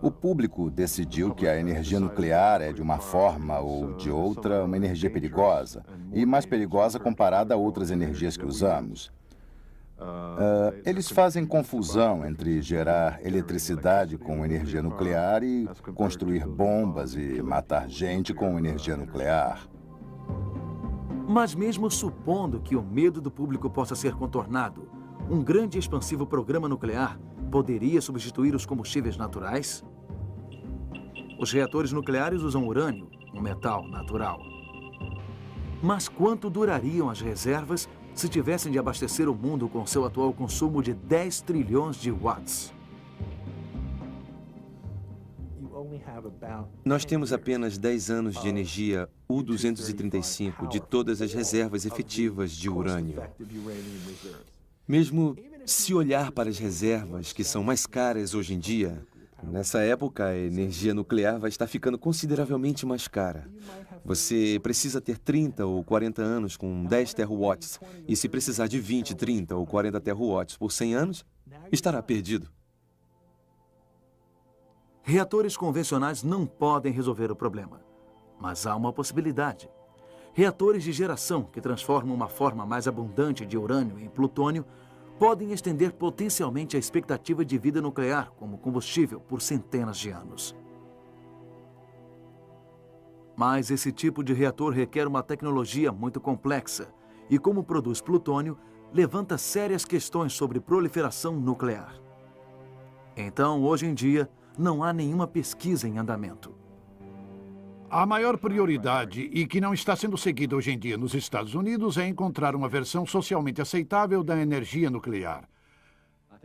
O público decidiu que a energia nuclear é, de uma forma ou de outra, uma energia perigosa, e mais perigosa comparada a outras energias que usamos. Eles fazem confusão entre gerar eletricidade com energia nuclear e construir bombas e matar gente com energia nuclear. Mas mesmo supondo que o medo do público possa ser contornado, um grande e expansivo programa nuclear poderia substituir os combustíveis naturais? Os reatores nucleares usam urânio, um metal natural. Mas quanto durariam as reservas se tivessem de abastecer o mundo com seu atual consumo de 10 trilhões de watts? Nós temos apenas 10 anos de energia U-235 de todas as reservas efetivas de urânio. Mesmo se olhar para as reservas, que são mais caras hoje em dia, nessa época a energia nuclear vai estar ficando consideravelmente mais cara. Você precisa ter 30 ou 40 anos com 10 terawatts, e se precisar de 20, 30 ou 40 terawatts por 100 anos, estará perdido. Reatores convencionais não podem resolver o problema, mas há uma possibilidade. Reatores de geração que transformam uma forma mais abundante de urânio em plutônio podem estender potencialmente a expectativa de vida nuclear como combustível por centenas de anos. Mas esse tipo de reator requer uma tecnologia muito complexa e, como produz plutônio, levanta sérias questões sobre proliferação nuclear. Então, hoje em dia, não há nenhuma pesquisa em andamento. A maior prioridade, e que não está sendo seguida hoje em dia nos Estados Unidos, é encontrar uma versão socialmente aceitável da energia nuclear.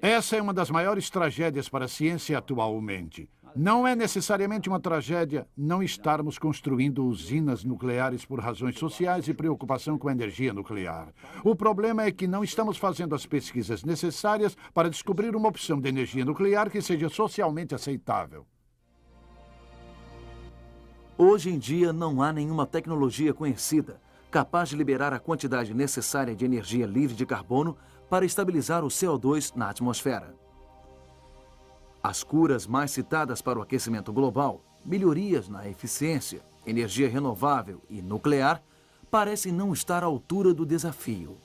Essa é uma das maiores tragédias para a ciência atualmente. Não é necessariamente uma tragédia não estarmos construindo usinas nucleares por razões sociais e preocupação com a energia nuclear. O problema é que não estamos fazendo as pesquisas necessárias para descobrir uma opção de energia nuclear que seja socialmente aceitável. Hoje em dia, não há nenhuma tecnologia conhecida capaz de liberar a quantidade necessária de energia livre de carbono para estabilizar o CO2 na atmosfera. As curas mais citadas para o aquecimento global, melhorias na eficiência, energia renovável e nuclear, parecem não estar à altura do desafio.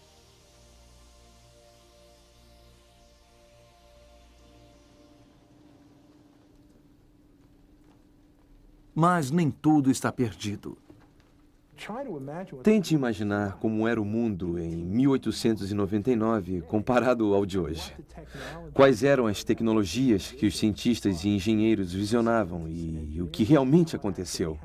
Mas nem tudo está perdido. Tente imaginar como era o mundo em 1899 comparado ao de hoje. Quais eram as tecnologias que os cientistas e engenheiros visionavam e o que realmente aconteceu?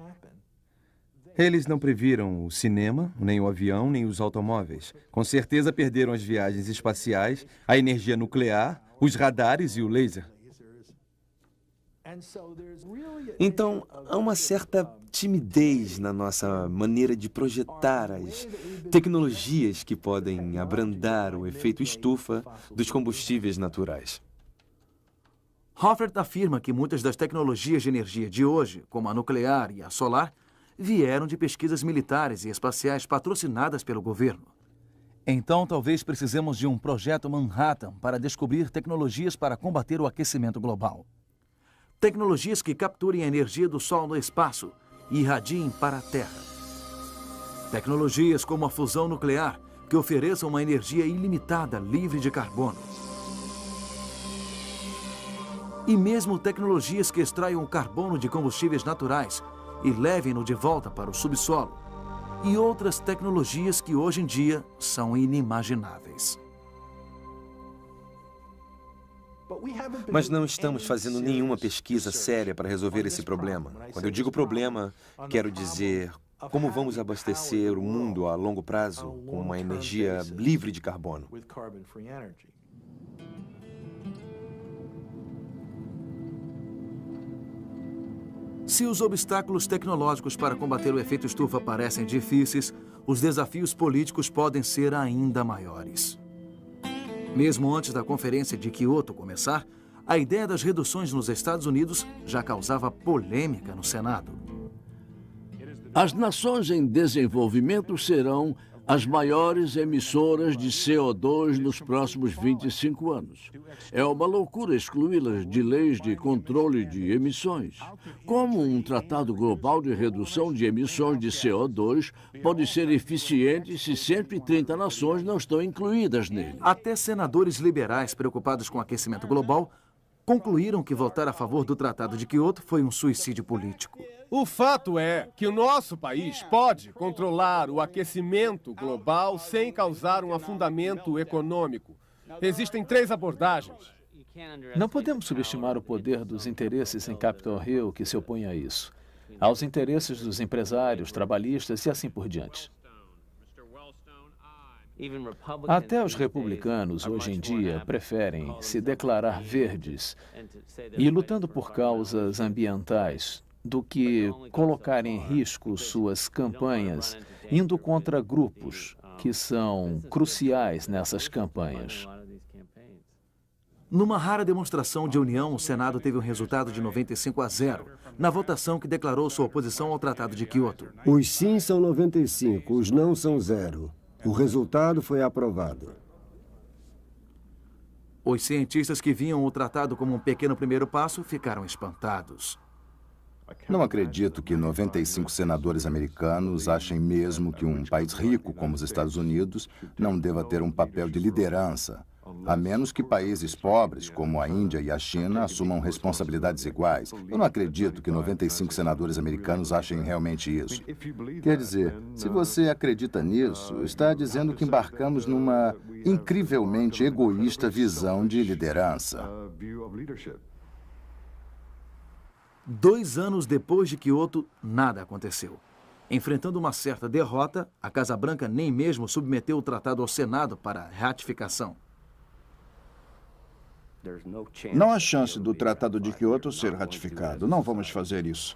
Eles não previram o cinema, nem o avião, nem os automóveis. Com certeza perderam as viagens espaciais, a energia nuclear, os radares e o laser. Então, há uma certa timidez na nossa maneira de projetar as tecnologias que podem abrandar o efeito estufa dos combustíveis naturais. Hoffert afirma que muitas das tecnologias de energia de hoje, como a nuclear e a solar, vieram de pesquisas militares e espaciais patrocinadas pelo governo. Então, talvez precisemos de um projeto Manhattan para descobrir tecnologias para combater o aquecimento global. Tecnologias que capturem a energia do Sol no espaço e irradiem para a Terra. Tecnologias como a fusão nuclear, que ofereçam uma energia ilimitada, livre de carbono. E mesmo tecnologias que extraiam o carbono de combustíveis naturais e levem-no de volta para o subsolo. E outras tecnologias que hoje em dia são inimagináveis. Mas não estamos fazendo nenhuma pesquisa séria para resolver esse problema. Quando eu digo problema, quero dizer como vamos abastecer o mundo a longo prazo com uma energia livre de carbono. Se os obstáculos tecnológicos para combater o efeito estufa parecem difíceis, os desafios políticos podem ser ainda maiores. Mesmo antes da Conferência de Kyoto começar, a ideia das reduções nos Estados Unidos já causava polêmica no Senado. As nações em desenvolvimento serão as maiores emissoras de CO2 nos próximos 25 anos. É uma loucura excluí-las de leis de controle de emissões. Como um tratado global de redução de emissões de CO2 pode ser eficiente se 130 nações não estão incluídas nele? Até senadores liberais preocupados com o aquecimento global concluíram que votar a favor do Tratado de Kyoto foi um suicídio político. O fato é que o nosso país pode controlar o aquecimento global sem causar um afundamento econômico. Existem 3 abordagens. Não podemos subestimar o poder dos interesses em Capitol Hill que se opõem a isso. Aos interesses dos empresários, trabalhistas e assim por diante. Até os republicanos, hoje em dia, preferem se declarar verdes e lutando por causas ambientais do que colocar em risco suas campanhas indo contra grupos que são cruciais nessas campanhas. Numa rara demonstração de união, o Senado teve um resultado de 95-0, na votação que declarou sua oposição ao Tratado de Quioto. Os sim são 95, os não são 0. O resultado foi aprovado. Os cientistas que viam o tratado como um pequeno primeiro passo ficaram espantados. Não acredito que 95 senadores americanos achem mesmo que um país rico como os Estados Unidos não deva ter um papel de liderança, a menos que países pobres, como a Índia e a China, assumam responsabilidades iguais. Eu não acredito que 95 senadores americanos achem realmente isso. Quer dizer, se você acredita nisso, está dizendo que embarcamos numa incrivelmente egoísta visão de liderança. 2 anos depois de Quioto, nada aconteceu. Enfrentando uma certa derrota, a Casa Branca nem mesmo submeteu o tratado ao Senado para ratificação. Não há chance do Tratado de Quioto ser ratificado. Não vamos fazer isso.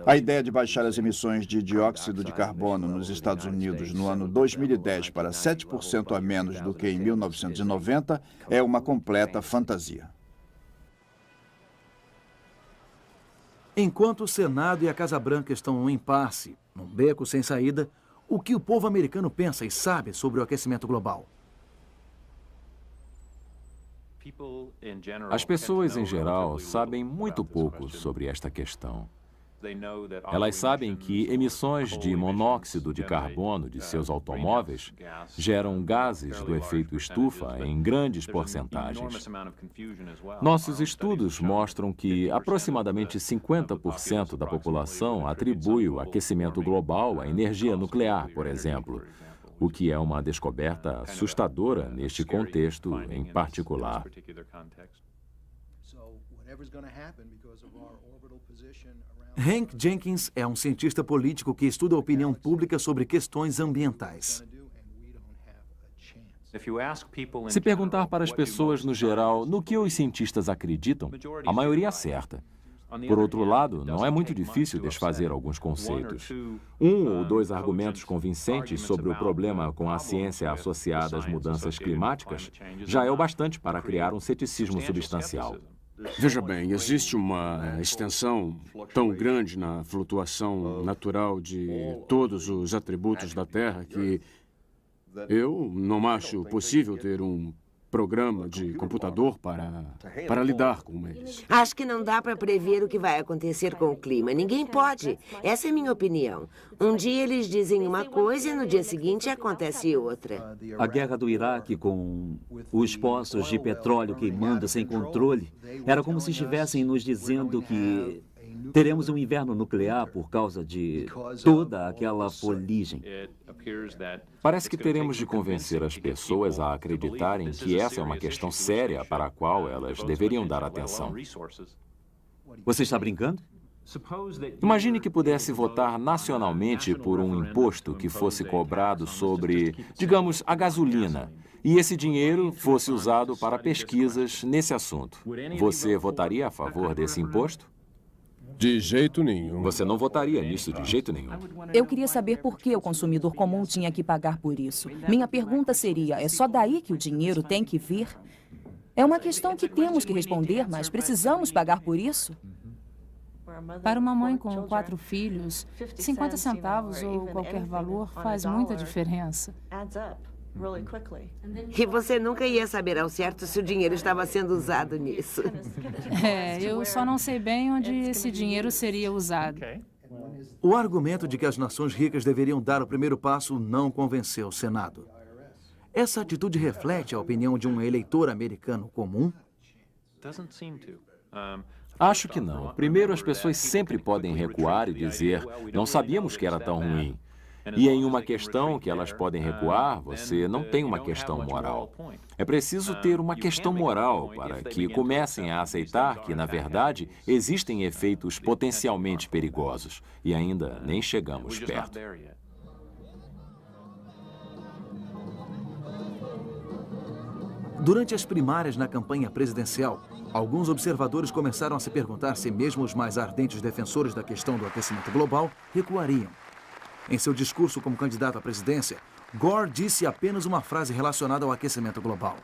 A ideia de baixar as emissões de dióxido de carbono nos Estados Unidos no ano 2010 para 7% a menos do que em 1990 é uma completa fantasia. Enquanto o Senado e a Casa Branca estão num impasse, num beco sem saída, o que o povo americano pensa e sabe sobre o aquecimento global? As pessoas, em geral, sabem muito pouco sobre esta questão. Elas sabem que emissões de monóxido de carbono de seus automóveis geram gases do efeito estufa em grandes porcentagens. Nossos estudos mostram que aproximadamente 50% da população atribui o aquecimento global à energia nuclear, por exemplo, o que é uma descoberta assustadora neste contexto em particular. Hank Jenkins é um cientista político que estuda a opinião pública sobre questões ambientais. Se perguntar para as pessoas no geral no que os cientistas acreditam, a maioria acerta. Por outro lado, não é muito difícil desfazer alguns conceitos. 1 ou 2 argumentos convincentes sobre o problema com a ciência associada às mudanças climáticas já é o bastante para criar um ceticismo substancial. Veja bem, existe uma extensão tão grande na flutuação natural de todos os atributos da Terra que eu não acho possível ter um programa de computador para lidar com eles. Acho que não dá para prever o que vai acontecer com o clima. Ninguém pode. Essa é a minha opinião. Um dia eles dizem uma coisa e no dia seguinte acontece outra. A guerra do Iraque com os poços de petróleo queimando sem controle era como se estivessem nos dizendo que teremos um inverno nuclear por causa de toda aquela fuligem. Parece que teremos de convencer as pessoas a acreditarem que essa é uma questão séria para a qual elas deveriam dar atenção. Você está brincando? Imagine que pudesse votar nacionalmente por um imposto que fosse cobrado sobre, digamos, a gasolina, e esse dinheiro fosse usado para pesquisas nesse assunto. Você votaria a favor desse imposto? De jeito nenhum. Você não votaria nisso de jeito nenhum. Eu queria saber por que o consumidor comum tinha que pagar por isso. Minha pergunta seria, é só daí que o dinheiro tem que vir? É uma questão que temos que responder, mas precisamos pagar por isso? Para uma mãe com 4 filhos, 50 centavos ou qualquer valor faz muita diferença. E você nunca ia saber ao certo se o dinheiro estava sendo usado nisso. Eu só não sei bem onde esse dinheiro seria usado. O argumento de que as nações ricas deveriam dar o primeiro passo não convenceu o Senado. Essa atitude reflete a opinião de um eleitor americano comum? Acho que não. Primeiro, as pessoas sempre podem recuar e dizer, não sabíamos que era tão ruim. E em uma questão que elas podem recuar, você não tem uma questão moral. É preciso ter uma questão moral para que comecem a aceitar que, na verdade, existem efeitos potencialmente perigosos. E ainda nem chegamos perto. Durante as primárias na campanha presidencial, Alguns observadores começaram a se perguntar se mesmo os mais ardentes defensores da questão do aquecimento global recuariam. Em seu discurso como candidato à presidência, Gore disse apenas uma frase relacionada ao aquecimento global.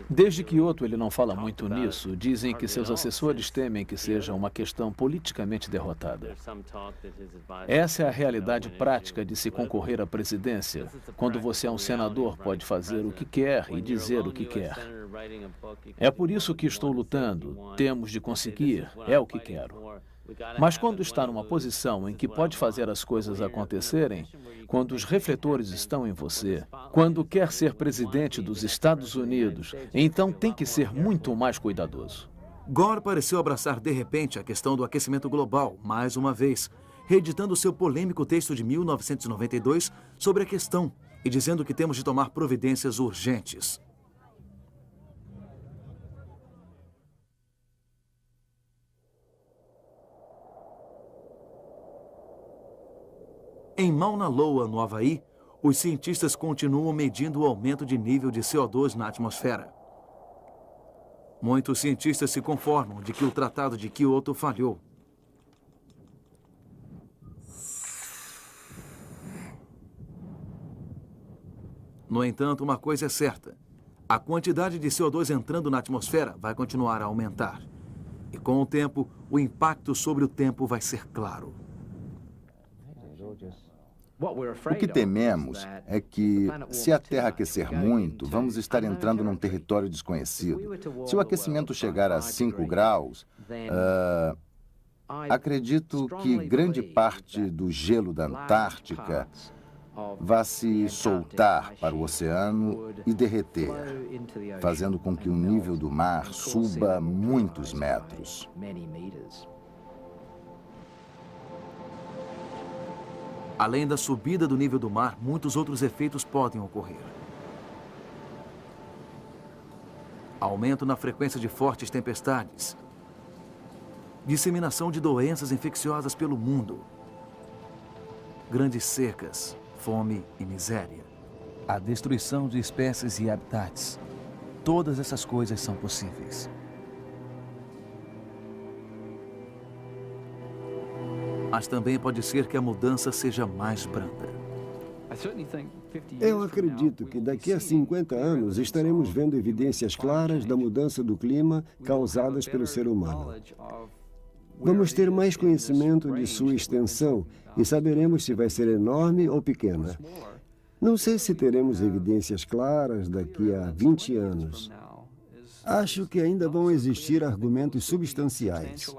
Desde Kyoto ele não fala muito nisso. Dizem que seus assessores temem que seja uma questão politicamente derrotada. Essa é a realidade prática de se concorrer à presidência. Quando você é um senador, pode fazer o que quer e dizer o que quer. É por isso que estou lutando. Temos de conseguir. É o que quero. Mas quando está numa posição em que pode fazer as coisas acontecerem, quando os refletores estão em você, quando quer ser presidente dos Estados Unidos, então tem que ser muito mais cuidadoso. Gore pareceu abraçar de repente a questão do aquecimento global, mais uma vez, reeditando seu polêmico texto de 1992 sobre a questão e dizendo que temos de tomar providências urgentes. Em Mauna Loa, no Havaí, os cientistas continuam medindo o aumento de nível de CO2 na atmosfera. Muitos cientistas se conformam de que o Tratado de Kyoto falhou. No entanto, uma coisa é certa. A quantidade de CO2 entrando na atmosfera vai continuar a aumentar. E com o tempo, o impacto sobre o tempo vai ser claro. O que tememos é que, se a Terra aquecer muito, vamos estar entrando num território desconhecido. Se o aquecimento chegar a 5 graus, acredito que grande parte do gelo da Antártica vai se soltar para o oceano e derreter, fazendo com que o nível do mar suba muitos metros. Além da subida do nível do mar, muitos outros efeitos podem ocorrer. Aumento na frequência de fortes tempestades. Disseminação de doenças infecciosas pelo mundo. Grandes secas, fome e miséria. A destruição de espécies e habitats. Todas essas coisas são possíveis. Mas também pode ser que a mudança seja mais branda. Eu acredito que daqui a 50 anos estaremos vendo evidências claras da mudança do clima causadas pelo ser humano. Vamos ter mais conhecimento de sua extensão e saberemos se vai ser enorme ou pequena. Não sei se teremos evidências claras daqui a 20 anos. Acho que ainda vão existir argumentos substanciais.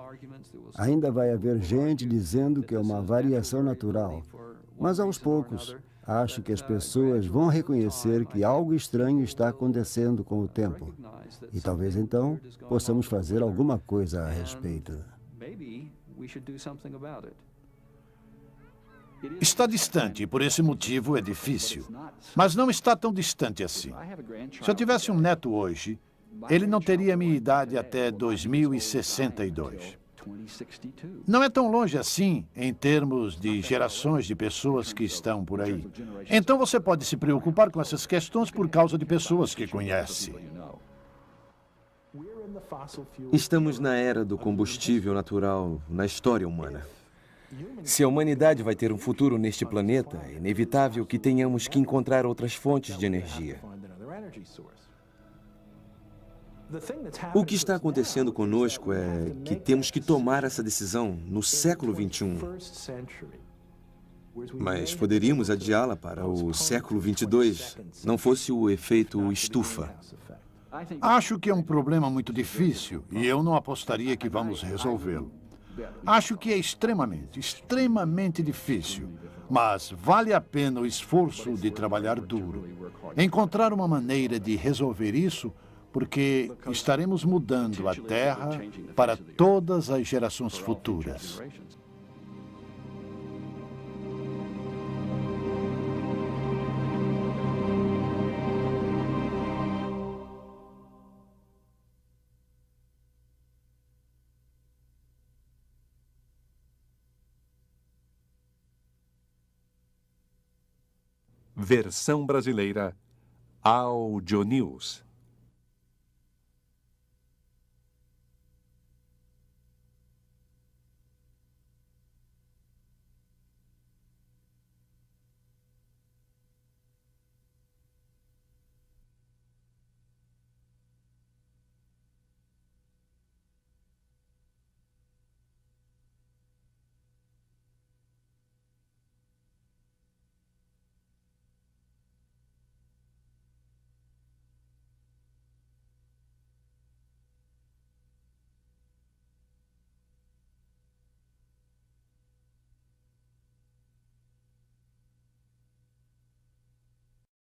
Ainda vai haver gente dizendo que é uma variação natural. Mas aos poucos, acho que as pessoas vão reconhecer que algo estranho está acontecendo com o tempo. E talvez então possamos fazer alguma coisa a respeito. Está distante e por esse motivo é difícil. Mas não está tão distante assim. Se eu tivesse um neto hoje, ele não teria minha idade até 2062. Não é tão longe assim em termos de gerações de pessoas que estão por aí. Então você pode se preocupar com essas questões por causa de pessoas que conhece. Estamos na era do combustível natural na história humana. Se a humanidade vai ter um futuro neste planeta, é inevitável que tenhamos que encontrar outras fontes de energia. O que está acontecendo conosco é que temos que tomar essa decisão no século XXI. Mas poderíamos adiá-la para o século XXII, não fosse o efeito estufa. Acho que é um problema muito difícil e eu não apostaria que vamos resolvê-lo. Acho que é extremamente difícil, mas vale a pena o esforço de trabalhar duro. Encontrar uma maneira de resolver isso, porque estaremos mudando a Terra para todas as gerações futuras. Versão brasileira, Audio News.